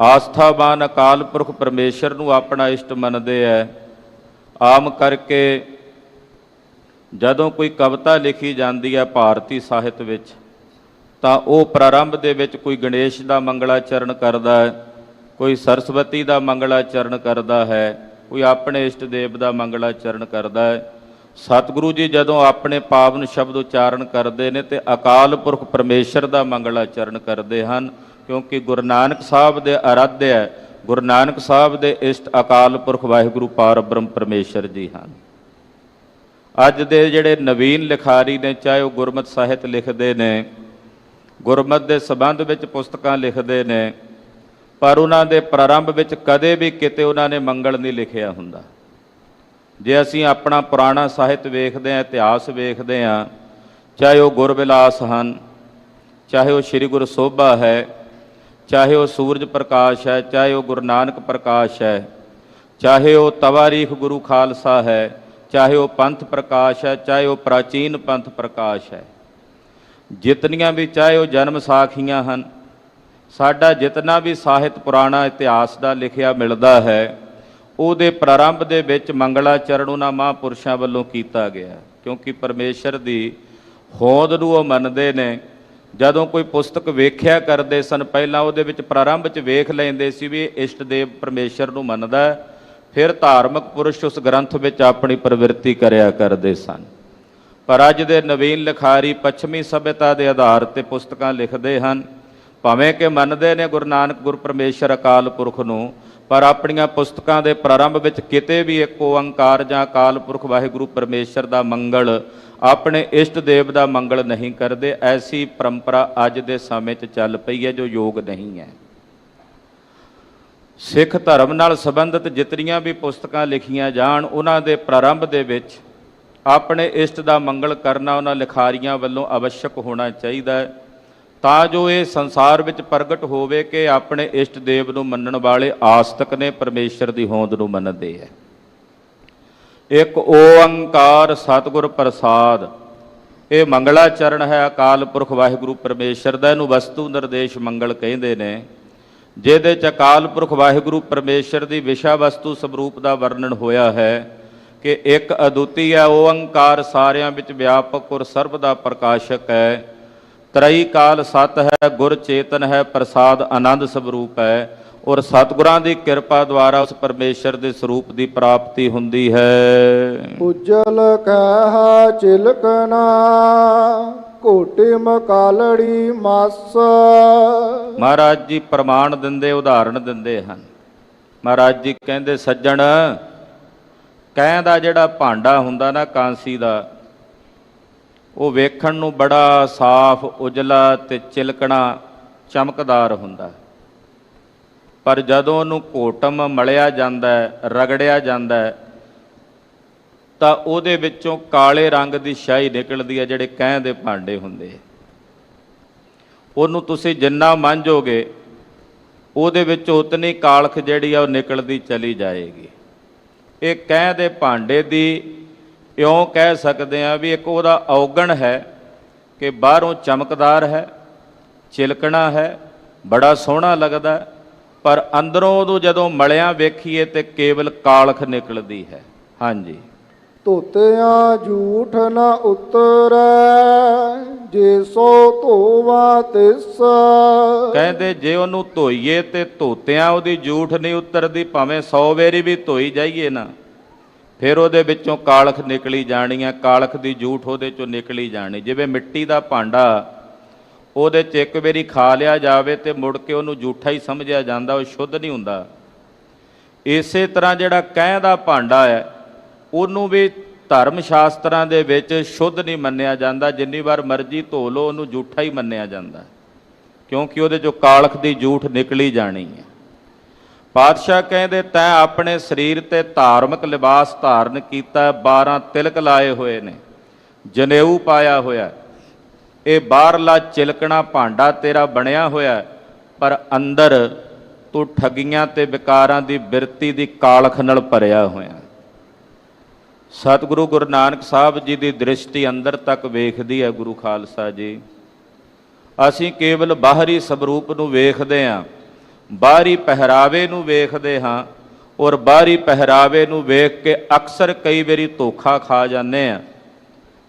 Speaker 2: ਆਸਥਾਵਾਨ ਅਕਾਲ ਪੁਰਖ ਪਰਮੇਸ਼ਰ ਨੂੰ ਆਪਣਾ ਇਸ਼ਟ ਮੰਨਦੇ ਹੈ। ਆਮ ਕਰਕੇ ਜਦੋਂ ਕੋਈ ਕਵਿਤਾ ਲਿਖੀ ਜਾਂਦੀ ਹੈ ਭਾਰਤੀ ਸਾਹਿਤ ਵਿੱਚ, ਤਾਂ ਉਹ ਪ੍ਰਾਰੰਭ ਦੇ ਵਿੱਚ ਕੋਈ ਗਣੇਸ਼ ਦਾ ਮੰਗਲਾਚਰਨ ਕਰਦਾ ਹੈ, ਕੋਈ ਸਰਸਵਤੀ ਦਾ ਮੰਗਲਾਚਰਨ ਕਰਦਾ ਹੈ, ਕੋਈ ਆਪਣੇ ਇਸ਼ਟ ਦੇਵ ਦਾ ਮੰਗਲਾਚਰਨ ਕਰਦਾ ਹੈ। ਸਤਿਗੁਰੂ ਜੀ ਜਦੋਂ ਆਪਣੇ ਪਾਵਨ ਸ਼ਬਦ ਉਚਾਰਨ ਕਰਦੇ ਨੇ ਤੇ ਅਕਾਲ ਪੁਰਖ ਪਰਮੇਸ਼ਰ ਦਾ ਮੰਗਲਾਚਰਨ ਕਰਦੇ ਹਨ, ਕਿਉਂਕਿ ਗੁਰੂ ਨਾਨਕ ਸਾਹਿਬ ਦੇ ਅਰਾਧਿਆ ਹੈ, ਗੁਰੂ ਨਾਨਕ ਸਾਹਿਬ ਦੇ ਇਸ਼ਟ ਅਕਾਲ ਪੁਰਖ ਵਾਹਿਗੁਰੂ ਪਾਰ ਬ੍ਰਹਮ ਪਰਮੇਸ਼ਰ ਜੀ ਹਨ। ਅੱਜ ਦੇ ਜਿਹੜੇ ਨਵੀਨ ਲਿਖਾਰੀ ਨੇ, ਚਾਹੇ ਉਹ ਗੁਰਮਤਿ ਸਾਹਿਤ ਲਿਖਦੇ ਨੇ, ਗੁਰਮਤਿ ਦੇ ਸੰਬੰਧ ਵਿੱਚ ਪੁਸਤਕਾਂ ਲਿਖਦੇ ਨੇ, ਪਰ ਉਹਨਾਂ ਦੇ ਪ੍ਰਾਰੰਭ ਵਿੱਚ ਕਦੇ ਵੀ ਕਿਤੇ ਉਹਨਾਂ ਨੇ ਮੰਗਲ ਨਹੀਂ ਲਿਖਿਆ ਹੁੰਦਾ। ਜੇ ਅਸੀਂ ਆਪਣਾ ਪੁਰਾਣਾ ਸਾਹਿਤ ਵੇਖਦੇ ਹਾਂ, ਇਤਿਹਾਸ ਵੇਖਦੇ ਹਾਂ, ਚਾਹੇ ਉਹ ਗੁਰਬਿਲਾਸ ਹਨ, ਚਾਹੇ ਉਹ ਸ਼੍ਰੀ ਗੁਰੂ ਸੋਭਾ ਹੈ, ਚਾਹੇ ਉਹ ਸੂਰਜ ਪ੍ਰਕਾਸ਼ ਹੈ, ਚਾਹੇ ਉਹ ਗੁਰੂ ਨਾਨਕ ਪ੍ਰਕਾਸ਼ ਹੈ, ਚਾਹੇ ਉਹ ਤਵਾਰੀਖ ਗੁਰੂ ਖਾਲਸਾ ਹੈ, ਚਾਹੇ ਉਹ ਪੰਥ ਪ੍ਰਕਾਸ਼ ਹੈ, ਚਾਹੇ ਉਹ ਪ੍ਰਾਚੀਨ ਪੰਥ ਪ੍ਰਕਾਸ਼ ਹੈ, ਜਿਤਨੀਆਂ ਵੀ, ਚਾਹੇ ਉਹ ਜਨਮ ਸਾਖੀਆਂ ਹਨ, ਸਾਡਾ ਜਿਤਨਾ ਵੀ ਸਾਹਿਤ ਪੁਰਾਣਾ ਇਤਿਹਾਸ ਦਾ ਲਿਖਿਆ ਮਿਲਦਾ ਹੈ, ਉਹਦੇ ਪ੍ਰਾਰੰਭ ਦੇ ਵਿੱਚ ਮੰਗਲਾਚਰਨ ਉਹਨਾਂ ਮਹਾਂਪੁਰਸ਼ਾਂ ਵੱਲੋਂ ਕੀਤਾ ਗਿਆ, ਕਿਉਂਕਿ ਪਰਮੇਸ਼ਰ ਦੀ ਹੋਂਦ ਨੂੰ ਉਹ ਮੰਨਦੇ ਨੇ। ਜਦੋਂ ਕੋਈ ਪੁਸਤਕ ਵੇਖਿਆ ਕਰਦੇ ਸਨ, ਪਹਿਲਾਂ ਉਹਦੇ ਵਿੱਚ ਪ੍ਰਾਰੰਭ 'ਚ ਵੇਖ ਲੈਂਦੇ ਸੀ ਵੀ ਇਹ ਇਸ਼ਟ ਦੇਵ ਪਰਮੇਸ਼ਰ ਨੂੰ ਮੰਨਦਾ, ਫਿਰ ਧਾਰਮਿਕ ਪੁਰਸ਼ ਉਸ ਗ੍ਰੰਥ ਵਿੱਚ ਆਪਣੀ ਪ੍ਰਵਿਰਤੀ ਕਰਿਆ ਕਰਦੇ ਸਨ। ਪਰ ਅੱਜ ਦੇ ਨਵੀਨ ਲਿਖਾਰੀ ਪੱਛਮੀ ਸੱਭਿਅਤਾ ਦੇ ਆਧਾਰ 'ਤੇ ਪੁਸਤਕਾਂ ਲਿਖਦੇ ਹਨ, ਭਾਵੇਂ ਕਿ ਮੰਨਦੇ ਨੇ ਗੁਰੂ ਨਾਨਕ ਗੁਰ ਪਰਮੇਸ਼ਰ ਅਕਾਲ ਪੁਰਖ ਨੂੰ, ਪਰ ਆਪਣੀਆਂ ਪੁਸਤਕਾਂ ਦੇ ਪ੍ਰਾਰੰਭ ਵਿੱਚ ਕਿਤੇ ਵੀ ਇੱਕ ਓਅੰਕਾਰ ਜਾਂ ਅਕਾਲ ਪੁਰਖ ਵਾਹਿਗੁਰੂ ਪਰਮੇਸ਼ਰ ਦਾ ਮੰਗਲ, ਆਪਣੇ ਇਸ਼ਟ ਦੇਵ ਦਾ ਮੰਗਲ ਨਹੀਂ ਕਰਦੇ। ਐਸੀ ਪਰੰਪਰਾ ਅੱਜ ਦੇ ਸਮੇਂ 'ਚ ਚੱਲ ਪਈ ਹੈ ਜੋ ਯੋਗ ਨਹੀਂ ਹੈ। ਸਿੱਖ ਧਰਮ ਨਾਲ ਸੰਬੰਧਿਤ ਜਿਤਨੀਆਂ ਵੀ ਪੁਸਤਕਾਂ ਲਿਖੀਆਂ ਜਾਣ, ਉਹਨਾਂ ਦੇ ਪ੍ਰਾਰੰਭ ਦੇ ਵਿੱਚ ਆਪਣੇ ਇਸ਼ਟ ਦਾ ਮੰਗਲ ਕਰਨਾ ਉਹਨਾਂ ਲਿਖਾਰੀਆਂ ਵੱਲੋਂ ਅਵਸ਼ਕ ਹੋਣਾ ਚਾਹੀਦਾ ਹੈ, ਤਾਂ ਜੋ ਇਹ ਸੰਸਾਰ ਵਿੱਚ ਪ੍ਰਗਟ ਹੋਵੇ ਕਿ ਆਪਣੇ ਇਸ਼ਟ ਦੇਵ ਨੂੰ ਮੰਨਣ ਵਾਲੇ ਆਸਤਕ ਨੇ, ਪਰਮੇਸ਼ਰ ਦੀ ਹੋਂਦ ਨੂੰ ਮੰਨਦੇ ਹੈ। ਇੱਕ ਓਅੰਕਾਰ ਸਤਿਗੁਰ ਪ੍ਰਸਾਦ, ਇਹ ਮੰਗਲਾਚਰਨ ਹੈ ਅਕਾਲ ਪੁਰਖ ਵਾਹਿਗੁਰੂ ਪਰਮੇਸ਼ਰ ਦਾ। ਇਹਨੂੰ ਵਸਤੂ ਨਿਰਦੇਸ਼ ਮੰਗਲ ਕਹਿੰਦੇ ਨੇ, ਜਿਹਦੇ 'ਚ ਅਕਾਲ ਪੁਰਖ ਵਾਹਿਗੁਰੂ ਪਰਮੇਸ਼ਰ ਦੀ ਵਿਸ਼ਾ ਵਸਤੂ ਸਰੂਪ ਦਾ ਵਰਣਨ ਹੋਇਆ ਹੈ ਕਿ ਇੱਕ ਅਦੁੱਤੀ ਹੈ, ਓਅੰਕਾਰ ਸਾਰਿਆਂ ਵਿੱਚ ਵਿਆਪਕ ਔਰ ਸਰਬ ਦਾ ਪ੍ਰਕਾਸ਼ਕ ਹੈ, ਤਰਈ ਕਾਲ ਸਤ ਹੈ, ਗੁਰ ਚੇਤਨ ਹੈ, ਪ੍ਰਸਾਦ ਆਨੰਦ ਸਰੂਪ ਹੈ, ਔਰ ਸਤਿਗੁਰਾਂ ਦੀ ਕਿਰਪਾ ਦੁਆਰਾ ਉਸ ਪਰਮੇਸ਼ਰ ਦੇ ਸਰੂਪ ਦੀ ਪ੍ਰਾਪਤੀ ਹੁੰਦੀ ਹੈ।
Speaker 1: ਉਜਲ ਕਹਿ ਚਿਲਕਨਾ ਕੋਟੇ ਮਕਾਲੜੀ ਮਸ।
Speaker 2: ਮਹਾਰਾਜ ਜੀ ਪ੍ਰਮਾਣ ਦਿੰਦੇ, ਉਦਾਹਰਣ ਦਿੰਦੇ ਹਨ। ਮਹਾਰਾਜ ਜੀ ਕਹਿੰਦੇ, ਸੱਜਣ, ਕਹਿ ਦਾ ਜਿਹੜਾ ਭਾਂਡਾ ਹੁੰਦਾ ਨਾ ਕਾਂਸੀ ਦਾ, ਉਹ ਵੇਖਣ ਨੂੰ ਬੜਾ ਸਾਫ਼, ਉਜਲਾ ਤੇ ਚਿਲਕਣਾ, ਚਮਕਦਾਰ ਹੁੰਦਾ, ਪਰ ਜਦੋਂ ਉਹਨੂੰ ਘੋਟਮ ਮਲਿਆ ਜਾਂਦਾ, ਰਗੜਿਆ ਜਾਂਦਾ, ਤਾਂ ਉਹਦੇ ਵਿੱਚੋਂ ਕਾਲੇ ਰੰਗ ਦੀ ਸ਼ਾਹੀ ਨਿਕਲਦੀ ਹੈ। ਜਿਹੜੇ ਕਹਿ ਦੇ ਭਾਂਡੇ ਹੁੰਦੇ, ਉਹਨੂੰ ਤੁਸੀਂ ਜਿੰਨਾ ਮਾਂਜੋਗੇ, ਉਹਦੇ ਵਿੱਚ ਉਤਨੀ ਕਾਲਖ ਜਿਹੜੀ ਆ ਉਹ ਨਿਕਲਦੀ ਚਲੀ ਜਾਏਗੀ। ਇਹ ਕਹਿ ਦੇ ਭਾਂਡੇ ਦੀ ਇਉਂ ਕਹਿ ਸਕਦੇ ਹਾਂ ਵੀ ਇੱਕ ਉਹਦਾ ਔਗਣ ਹੈ ਕਿ ਬਾਹਰੋਂ ਚਮਕਦਾਰ ਹੈ, ਚਿਲਕਣਾ ਹੈ, ਬੜਾ ਸੋਹਣਾ ਲੱਗਦਾ, ਪਰ ਅੰਦਰੋਂ ਉਦੋਂ ਜਦੋਂ ਮਲਿਆਂ ਵੇਖੀਏ ਤੇ ਕੇਵਲ ਕਾਲਖ ਨਿਕਲਦੀ ਹੈ। ਹਾਂਜੀ,
Speaker 1: ਧੋਤਿਆਂ ਝੂਠ ਨਾ ਉਤਰੈ, ਜੇ ਸੋ ਧੋਵਾ ਤਿਸ।
Speaker 2: ਕਹਿੰਦੇ ਜੇ ਉਹਨੂੰ ਧੋਈਏ ਤੇ ਧੋਤਿਆਂ ਉਹਦੀ ਝੂਠ ਨਹੀਂ ਉਤਰਦੀ, ਭਾਵੇਂ 100 ਵੇਰੀ ਵੀ ਧੋਈ ਜਾਈਏ ਨਾ, ਫਿਰ ਉਹਦੇ ਵਿੱਚੋਂ ਕਾਲਖ ਨਿਕਲੀ ਜਾਣੀ ਹੈ, ਕਾਲਖ ਦੀ ਝੂਠ ਉਹਦੇ ਚੋਂ ਨਿਕਲੀ ਜਾਣੀ। ਜਿਵੇਂ ਮਿੱਟੀ ਦਾ ਭਾਂਡਾ, ਉਹਦੇ 'ਚ ਇੱਕ ਵਾਰੀ ਖਾ ਲਿਆ ਜਾਵੇ ਤੇ ਮੁੜ ਕੇ ਉਹਨੂੰ ਝੂਠਾ ਹੀ ਸਮਝਿਆ ਜਾਂਦਾ, ਉਹ ਸ਼ੁੱਧ ਨਹੀਂ ਹੁੰਦਾ। ਇਸੇ ਤਰ੍ਹਾਂ ਜਿਹੜਾ ਕਹਿ ਦਾ ਭਾਂਡਾ ਹੈ, ਉਹਨੂੰ ਵੀ ਧਰਮ ਸ਼ਾਸਤਰਾਂ ਦੇ ਵਿੱਚ ਸ਼ੁੱਧ ਨਹੀਂ ਮੰਨਿਆ ਜਾਂਦਾ। ਜਿੰਨੀ ਵਾਰ ਮਰਜ਼ੀ ਧੋ ਲਓ, ਉਹਨੂੰ ਝੂਠਾ ਹੀ ਮੰਨਿਆ ਜਾਂਦਾ, ਕਿਉਂਕਿ ਉਹਦੇ 'ਚੋਂ ਕਾਲਖ ਦੀ ਝੂਠ ਨਿਕਲੀ ਜਾਣੀ ਹੈ। ਪਾਤਸ਼ਾਹ ਕਹਿੰਦੇ ਤੈਂ ਆਪਣੇ ਸਰੀਰ ਤੇ ਧਾਰਮਿਕ ਲਿਬਾਸ ਧਾਰਨ ਕੀਤਾ, 12 ਤਿਲਕ ਲਾਏ ਹੋਏ ਨੇ, ਜਨੇਊ ਪਾਇਆ ਹੋਇਆ, ਇਹ ਬਾਹਰਲਾ ਚਿਲਕਣਾ ਭਾਂਡਾ ਤੇਰਾ ਬਣਿਆ ਹੋਇਆ, ਪਰ ਅੰਦਰ ਤੂੰ ਠੱਗੀਆਂ ਤੇ ਵਿਕਾਰਾਂ ਦੀ ਬਿਰਤੀ ਦੀ ਕਾਲਖ ਨਾਲ ਭਰਿਆ ਹੋਇਆ। ਸਤਿਗੁਰੂ ਗੁਰੂ ਨਾਨਕ ਸਾਹਿਬ ਜੀ ਦੀ ਦ੍ਰਿਸ਼ਟੀ ਅੰਦਰ ਤੱਕ ਵੇਖਦੀ ਹੈ। ਗੁਰੂ ਖਾਲਸਾ ਜੀ, ਅਸੀਂ ਕੇਵਲ ਬਾਹਰੀ ਸਵਰੂਪ ਨੂੰ ਵੇਖਦੇ ਹਾਂ, ਬਾਹਰੀ ਪਹਿਰਾਵੇ ਨੂੰ ਵੇਖਦੇ ਹਾਂ, ਔਰ ਬਾਹਰੀ ਪਹਿਰਾਵੇ ਨੂੰ ਵੇਖ ਕੇ ਅਕਸਰ ਕਈ ਵਾਰੀ ਧੋਖਾ ਖਾ ਜਾਂਦੇ ਹਾਂ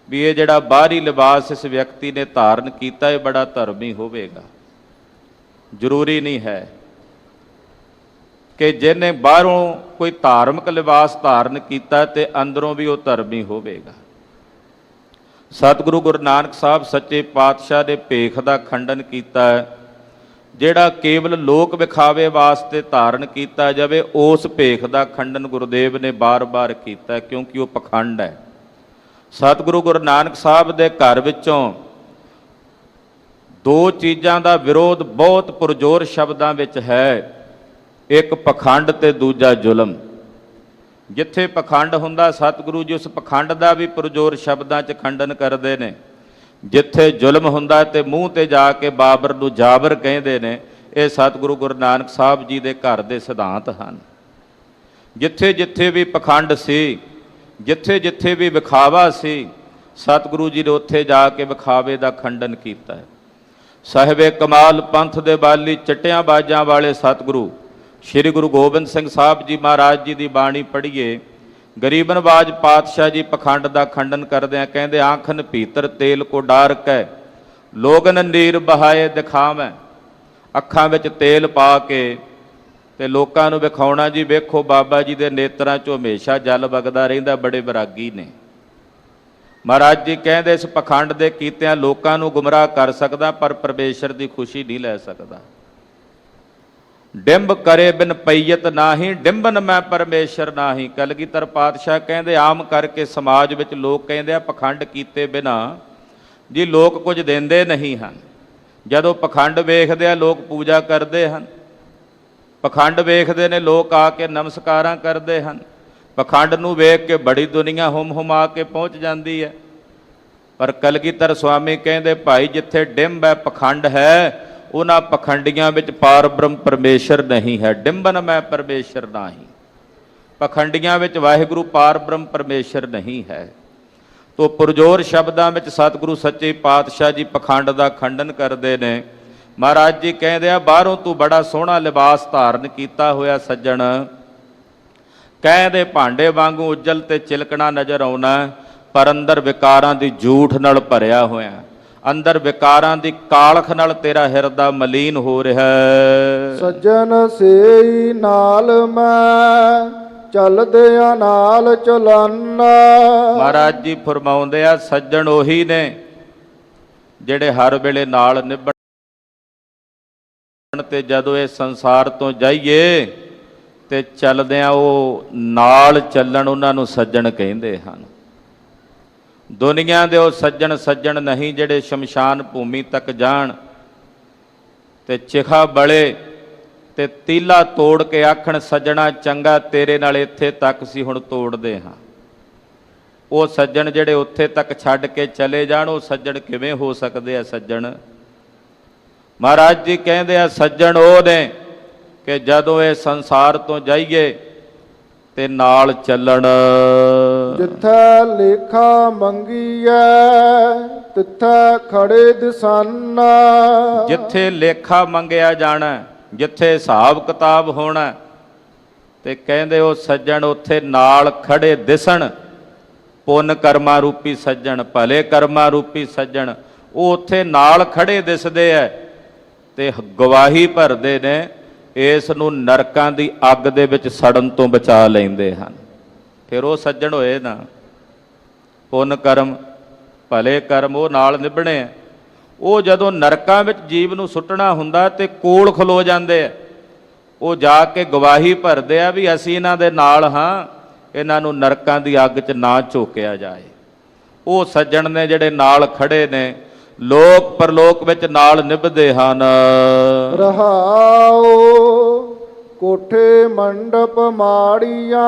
Speaker 2: ਵੀ ਇਹ ਜਿਹੜਾ ਬਾਹਰੀ ਲਿਬਾਸ ਇਸ ਵਿਅਕਤੀ ਨੇ ਧਾਰਨ ਕੀਤਾ ਇਹ ਬੜਾ ਧਰਮੀ ਹੋਵੇਗਾ। ਜ਼ਰੂਰੀ ਨਹੀਂ ਹੈ ਕਿ ਜਿਹਨੇ ਬਾਹਰੋਂ ਕੋਈ ਧਾਰਮਿਕ ਲਿਬਾਸ ਧਾਰਨ ਕੀਤਾ ਤੇ ਅੰਦਰੋਂ ਵੀ ਉਹ ਧਰਮੀ ਹੋਵੇਗਾ। ਸਤਿਗੁਰੂ ਗੁਰੂ ਨਾਨਕ ਸਾਹਿਬ ਸੱਚੇ ਪਾਤਸ਼ਾਹ ਨੇ ਭੇਖ ਦਾ ਖੰਡਨ ਕੀਤਾ ਹੈ। ਜਿਹੜਾ ਕੇਵਲ ਲੋਕ ਵਿਖਾਵੇ ਵਾਸਤੇ ਧਾਰਨ ਕੀਤਾ ਜਾਵੇ, ਉਸ ਭੇਖ ਦਾ ਖੰਡਨ ਗੁਰੂਦੇਵ ਨੇ ਬਾਰ-ਬਾਰ ਕੀਤਾ, ਕਿਉਂਕਿ ਉਹ ਪਖੰਡ ਹੈ। ਸਤਿਗੁਰੂ ਗੁਰੂ ਨਾਨਕ ਸਾਹਿਬ ਦੇ ਘਰ ਵਿੱਚੋਂ ਦੋ ਚੀਜ਼ਾਂ ਦਾ ਵਿਰੋਧ ਬਹੁਤ ਪੁਰਜੋਰ ਸ਼ਬਦਾਂ ਵਿੱਚ ਹੈ, ਇੱਕ ਪਖੰਡ ਤੇ ਦੂਜਾ ਜ਼ੁਲਮ। ਜਿੱਥੇ ਪਖੰਡ ਹੁੰਦਾ ਸਤਿਗੁਰੂ ਜੀ ਉਸ ਪਖੰਡ ਦਾ ਵੀ ਪੁਰਜੋਰ ਸ਼ਬਦਾਂ 'ਚ ਖੰਡਨ ਕਰਦੇ ਨੇ, ਜਿੱਥੇ ਜ਼ੁਲਮ ਹੁੰਦਾ ਤੇ ਮੂੰਹ ਤੇ ਜਾ ਕੇ ਬਾਬਰ ਨੂੰ ਜਾਬਰ ਕਹਿੰਦੇ ਨੇ। ਇਹ ਸਤਿਗੁਰੂ ਗੁਰੂ ਨਾਨਕ ਸਾਹਿਬ ਜੀ ਦੇ ਘਰ ਦੇ ਸਿਧਾਂਤ ਹਨ। ਜਿੱਥੇ ਜਿੱਥੇ ਵੀ ਪਖੰਡ ਸੀ, ਜਿੱਥੇ ਜਿੱਥੇ ਵੀ ਵਿਖਾਵਾ ਸੀ, ਸਤਿਗੁਰੂ ਜੀ ਨੇ ਉੱਥੇ ਜਾ ਕੇ ਵਿਖਾਵੇ ਦਾ ਖੰਡਨ ਕੀਤਾ ਹੈ। ਸਾਹਿਬੇ ਕਮਾਲ ਪੰਥ ਦੇ ਬਾਲੀ ਚਟਿਆਂ ਬਾਜਾਂ ਵਾਲੇ ਸਤਿਗੁਰੂ ਸ਼੍ਰੀ ਗੁਰੂ ਗੋਬਿੰਦ ਸਿੰਘ ਸਾਹਿਬ ਜੀ ਮਹਾਰਾਜ ਜੀ ਦੀ ਬਾਣੀ ਪੜ੍ਹੀਏ। ਗਰੀਬ ਨਵਾਜ ਪਾਤਸ਼ਾਹ ਜੀ ਪਖੰਡ ਦਾ ਖੰਡਨ ਕਰਦਿਆਂ ਕਹਿੰਦੇ, ਆਂਖਨ ਭੀਤਰ ਤੇਲ ਕੋ ਡਾਰਕੈ ਲੋਗਨ ਨੀਰ ਬਹਾਏ ਦਿਖਾਵੈ। ਅੱਖਾਂ ਵਿੱਚ ਤੇਲ ਪਾ ਕੇ ਤੇ ਲੋਕਾਂ ਨੂੰ ਵਿਖਾਉਣਾ ਜੀ ਵੇਖੋ ਬਾਬਾ ਜੀ ਦੇ ਨੇਤਰਾਂ 'ਚੋਂ ਹਮੇਸ਼ਾ ਜਲ ਵਗਦਾ ਰਹਿੰਦਾ, ਬੜੇ ਵਿਰਾਗੀ ਨੇ। ਮਹਾਰਾਜ ਜੀ ਕਹਿੰਦੇ ਇਸ ਪਖੰਡ ਦੇ ਕੀਤਿਆਂ ਲੋਕਾਂ ਨੂੰ ਗੁੰਮਰਾਹ ਕਰ ਸਕਦਾ, ਪਰ ਪਰਮੇਸ਼ਰ ਦੀ ਖੁਸ਼ੀ ਨਹੀਂ ਲੈ ਸਕਦਾ। ਡਿੰਬ ਕਰੇ ਬਿਨ ਪਈਅਤ ਨਾਹੀ, ਡਿੰਬਨ ਮੈਂ ਪਰਮੇਸ਼ਰ ਨਾਹੀ। ਕਲਗੀਧਰ ਪਾਤਸ਼ਾਹ ਕਹਿੰਦੇ ਆਮ ਕਰਕੇ ਸਮਾਜ ਵਿੱਚ ਲੋਕ ਕਹਿੰਦੇ ਆ ਪਖੰਡ ਕੀਤੇ ਬਿਨਾ ਜੀ ਲੋਕ ਕੁਝ ਦਿੰਦੇ ਨਹੀਂ ਹਨ। ਜਦੋਂ ਪਖੰਡ ਵੇਖਦੇ ਆ ਲੋਕ ਪੂਜਾ ਕਰਦੇ ਹਨ, ਪਖੰਡ ਵੇਖਦੇ ਨੇ ਲੋਕ ਆ ਕੇ ਨਮਸਕਾਰਾਂ ਕਰਦੇ ਹਨ। ਪਖੰਡ ਨੂੰ ਵੇਖ ਕੇ ਬੜੀ ਦੁਨੀਆ ਹੁਮ-ਹੁਮਾ ਕੇ ਪਹੁੰਚ ਜਾਂਦੀ ਹੈ। ਪਰ ਕਲਗੀਧਰ ਸੁਆਮੀ ਕਹਿੰਦੇ ਭਾਈ ਜਿੱਥੇ ਡਿੰਬ ਹੈ, ਪਖੰਡ ਹੈ, ਉਹਨਾਂ ਪਖੰਡੀਆਂ ਵਿੱਚ ਪਾਰ ਬ੍ਰਹਮ ਪਰਮੇਸ਼ਰ ਨਹੀਂ ਹੈ। ਡਿੰਬਨ ਮੈਂ ਪਰਮੇਸ਼ਰ ਨਾਹੀ, ਪਖੰਡੀਆਂ ਵਿੱਚ ਵਾਹਿਗੁਰੂ ਪਾਰ ਬ੍ਰਹਮ ਪਰਮੇਸ਼ਰ ਨਹੀਂ ਹੈ। ਤੋ ਪੁਰਜੋਰ ਸ਼ਬਦਾਂ ਵਿੱਚ ਸਤਿਗੁਰੂ ਸੱਚੇ ਪਾਤਸ਼ਾਹ ਜੀ ਪਖੰਡ ਦਾ ਖੰਡਨ ਕਰਦੇ ਨੇ। ਮਹਾਰਾਜ ਜੀ ਕਹਿੰਦੇ ਆ ਬਾਹਰੋਂ ਤੂੰ ਬੜਾ ਸੋਹਣਾ ਲਿਬਾਸ ਧਾਰਨ ਕੀਤਾ ਹੋਇਆ ਸੱਜਣ, ਕਹਿੰਦੇ ਭਾਂਡੇ ਵਾਂਗੂ ਉੱਜਲ ਤੇ ਚਿਲਕਣਾ ਨਜ਼ਰ ਆਉਣਾ, ਪਰ ਅੰਦਰ ਵਿਕਾਰਾਂ ਦੀ ਝੂਠ ਨਾਲ ਭਰਿਆ ਹੋਇਆ, ਅੰਦਰ ਵਿਕਾਰਾਂ ਦੀ ਕਾਲਖ ਨਾਲ ਤੇਰਾ ਹਿਰਦਾ ਮਲੀਨ ਹੋ ਰਿਹਾ ਹੈ।
Speaker 1: ਸੱਜਣ ਸੇਈ ਨਾਲ ਮੈਂ ਚੱਲਦਿਆਂ ਨਾਲ ਚਲਾਨਾ।
Speaker 2: ਮਹਾਰਾਜ ਜੀ ਫਰਮਾਉਂਦੇ ਆ ਸੱਜਣ ਉਹੀ ਨੇ ਜਿਹੜੇ ਹਰ ਵੇਲੇ ਨਾਲ ਨਿਭਣ ਤੇ ਜਦੋਂ ਇਹ ਸੰਸਾਰ ਤੋਂ ਜਾਈਏ ਤੇ ਚੱਲਦਿਆਂ ਉਹ ਨਾਲ ਚੱਲਣ, ਉਹਨਾਂ ਨੂੰ ਸੱਜਣ ਕਹਿੰਦੇ ਹਨ। ਦੁਨੀਆ ਦੇ ਉਹ ਸੱਜਣ ਸੱਜਣ ਨਹੀਂ ਜਿਹੜੇ ਸ਼ਮਸ਼ਾਨ ਭੂਮੀ ਤੱਕ ਜਾਣ ਤੇ ਚਿਖਾ ਬਲੇ ਤੇ ਤੀਲਾ ਤੋੜ ਕੇ ਆਖਣ ਸੱਜਣਾ ਚੰਗਾ ਤੇਰੇ ਨਾਲ ਇੱਥੇ ਤੱਕ ਸੀ ਹੁਣ ਤੋੜਦੇ ਹਾਂ। ਉਹ ਸੱਜਣ ਜਿਹੜੇ ਉੱਥੇ ਤੱਕ ਛੱਡ ਕੇ ਚਲੇ ਜਾਣ, ਉਹ ਸੱਜਣ ਕਿਵੇਂ ਹੋ ਸਕਦੇ ਆ ਸੱਜਣ? ਮਹਾਰਾਜ ਜੀ ਕਹਿੰਦੇ ਆ ਸੱਜਣ ਉਹ ਨੇ ਕਿ ਜਦੋਂ ਇਹ ਸੰਸਾਰ ਤੋਂ ਜਾਈਏ ਤੇ ਨਾਲ ਚੱਲਣ।
Speaker 1: ਜਿੱਥੇ ਲੇਖਾ ਮੰਗੀਐ ਤਿੱਥੇ ਖੜੇ ਦਿਸਾਨਾ।
Speaker 2: ਜਿੱਥੇ ਲੇਖਾ ਮੰਗਿਆ ਜਾਣਾ, ਜਿੱਥੇ ਹਿਸਾਬ ਕਿਤਾਬ ਹੋਣਾ, ਤੇ ਕਹਿੰਦੇ ਉਹ ਸੱਜਣ ਉੱਥੇ ਨਾਲ ਖੜੇ ਦਿਸਣ। ਪੁੰਨ ਕਰਮਾਂ ਰੂਪੀ ਸੱਜਣ, ਭਲੇ ਕਰਮਾਂ ਰੂਪੀ ਸੱਜਣ, ਉਹ ਉੱਥੇ ਨਾਲ ਖੜੇ ਦਿਸਦੇ ਐ ਤੇ ਗਵਾਹੀ ਭਰਦੇ ਨੇ, ਇਸ ਨੂੰ ਨਰਕਾਂ ਦੀ ਅੱਗ ਦੇ ਵਿੱਚ ਸੜਨ ਤੋਂ ਬਚਾ ਲੈਂਦੇ ਹਨ। ਫਿਰ ਉਹ ਸੱਜਣ ਹੋਏ ਨਾ। ਪੁੰਨ ਕਰਮ ਭਲੇ ਕਰਮ ਉਹ ਨਾਲ ਨਿਭਣੇ ਆ। ਉਹ ਜਦੋਂ ਨਰਕਾਂ ਵਿੱਚ ਜੀਵ ਨੂੰ ਸੁੱਟਣਾ ਹੁੰਦਾ ਤੇ ਕੋਲ ਖਲੋ ਜਾਂਦੇ ਆ, ਉਹ ਜਾ ਕੇ ਗਵਾਹੀ ਭਰਦੇ ਆ ਵੀ ਅਸੀਂ ਇਹਨਾਂ ਦੇ ਨਾਲ ਹਾਂ, ਇਹਨਾਂ ਨੂੰ ਨਰਕਾਂ ਦੀ ਅੱਗ 'ਚ ਨਾ ਝੋਕਿਆ ਜਾਏ। ਉਹ ਸੱਜਣ ਨੇ ਜਿਹੜੇ ਨਾਲ ਖੜੇ ਨੇ, ਲੋਕ ਪਰਲੋਕ ਵਿੱਚ ਨਾਲ ਨਿਭਦੇ ਹਨ।
Speaker 1: ਰਹਾਓ ਕੋਠੇ ਮੰਡਪ ਮਾੜੀਆਂ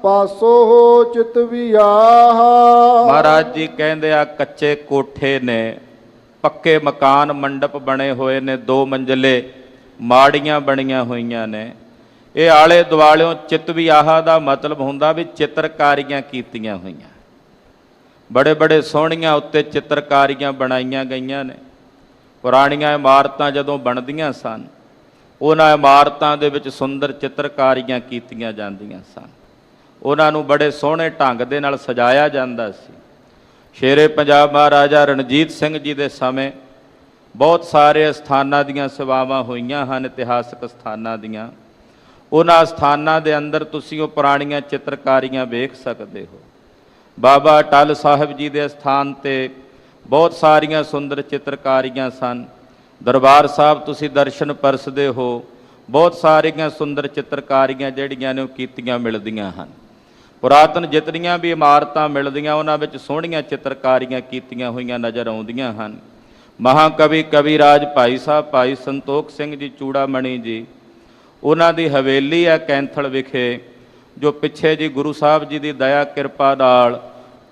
Speaker 1: ਪਾਸੋ ਹੋ ਚਿਤ ਵਿਆਹ।
Speaker 2: ਮਹਾਰਾਜ ਜੀ ਕਹਿੰਦੇ ਆ ਕੱਚੇ ਕੋਠੇ ਨੇ, ਪੱਕੇ ਮਕਾਨ ਮੰਡਪ ਬਣੇ ਹੋਏ ਨੇ, 2 ਮੰਜ਼ਲੇ ਮਾੜੀਆਂ ਬਣੀਆਂ ਹੋਈਆਂ ਨੇ। ਇਹ ਆਲੇ ਦੁਆਲਿਓਂ ਚਿਤ ਵਿਆਹ ਦਾ ਮਤਲਬ ਹੁੰਦਾ ਵੀ ਚਿੱਤਰਕਾਰੀਆਂ ਕੀਤੀਆਂ ਹੋਈਆਂ, ਬੜੇ ਬੜੇ ਸੋਹਣੀਆਂ ਉੱਤੇ ਚਿੱਤਰਕਾਰੀਆਂ ਬਣਾਈਆਂ ਗਈਆਂ ਨੇ। ਪੁਰਾਣੀਆਂ ਇਮਾਰਤਾਂ ਜਦੋਂ ਬਣਦੀਆਂ ਸਨ, ਉਹਨਾਂ ਇਮਾਰਤਾਂ ਦੇ ਵਿੱਚ ਸੁੰਦਰ ਚਿੱਤਰਕਾਰੀਆਂ ਕੀਤੀਆਂ ਜਾਂਦੀਆਂ ਸਨ, ਉਹਨਾਂ ਨੂੰ ਬੜੇ ਸੋਹਣੇ ਢੰਗ ਦੇ ਨਾਲ ਸਜਾਇਆ ਜਾਂਦਾ ਸੀ। ਸ਼ੇਰੇ ਪੰਜਾਬ ਮਹਾਰਾਜਾ ਰਣਜੀਤ ਸਿੰਘ ਜੀ ਦੇ ਸਮੇਂ ਬਹੁਤ ਸਾਰੇ ਸਥਾਨਾਂ ਦੀਆਂ ਸੇਵਾਵਾਂ ਹੋਈਆਂ ਹਨ, ਇਤਿਹਾਸਕ ਸਥਾਨਾਂ ਦੀਆਂ। ਉਹਨਾਂ ਸਥਾਨਾਂ ਦੇ ਅੰਦਰ ਤੁਸੀਂ ਉਹ ਪੁਰਾਣੀਆਂ ਚਿੱਤਰਕਾਰੀਆਂ ਵੇਖ ਸਕਦੇ ਹੋ। ਬਾਬਾ ਅਟੱਲ ਸਾਹਿਬ ਜੀ ਦੇ ਸਥਾਨ 'ਤੇ ਬਹੁਤ ਸਾਰੀਆਂ ਸੁੰਦਰ ਚਿੱਤਰਕਾਰੀਆਂ ਸਨ। ਦਰਬਾਰ ਸਾਹਿਬ ਤੁਸੀਂ ਦਰਸ਼ਨ ਪਰਸਦੇ ਹੋ, ਬਹੁਤ ਸਾਰੀਆਂ ਸੁੰਦਰ ਚਿੱਤਰਕਾਰੀਆਂ ਜਿਹੜੀਆਂ ਨੇ ਉਹ ਕੀਤੀਆਂ ਮਿਲਦੀਆਂ ਹਨ। ਪੁਰਾਤਨ ਜਿਤਨੀਆਂ ਵੀ ਇਮਾਰਤਾਂ ਮਿਲਦੀਆਂ ਉਹਨਾਂ ਵਿੱਚ ਸੋਹਣੀਆਂ ਚਿੱਤਰਕਾਰੀਆਂ ਕੀਤੀਆਂ ਹੋਈਆਂ ਨਜ਼ਰ ਆਉਂਦੀਆਂ ਹਨ। ਮਹਾਕਵੀ ਕਵੀਰਾਜ ਭਾਈ ਸਾਹਿਬ ਭਾਈ ਸੰਤੋਖ ਸਿੰਘ ਜੀ ਚੂੜਾਮਣੀ ਜੀ, ਉਹਨਾਂ ਦੀ ਹਵੇਲੀ ਹੈ ਕੈਂਥਲ ਵਿਖੇ, ਜੋ ਪਿੱਛੇ ਜੀ ਗੁਰੂ ਸਾਹਿਬ ਜੀ ਦੀ ਦਇਆ ਕਿਰਪਾ ਨਾਲ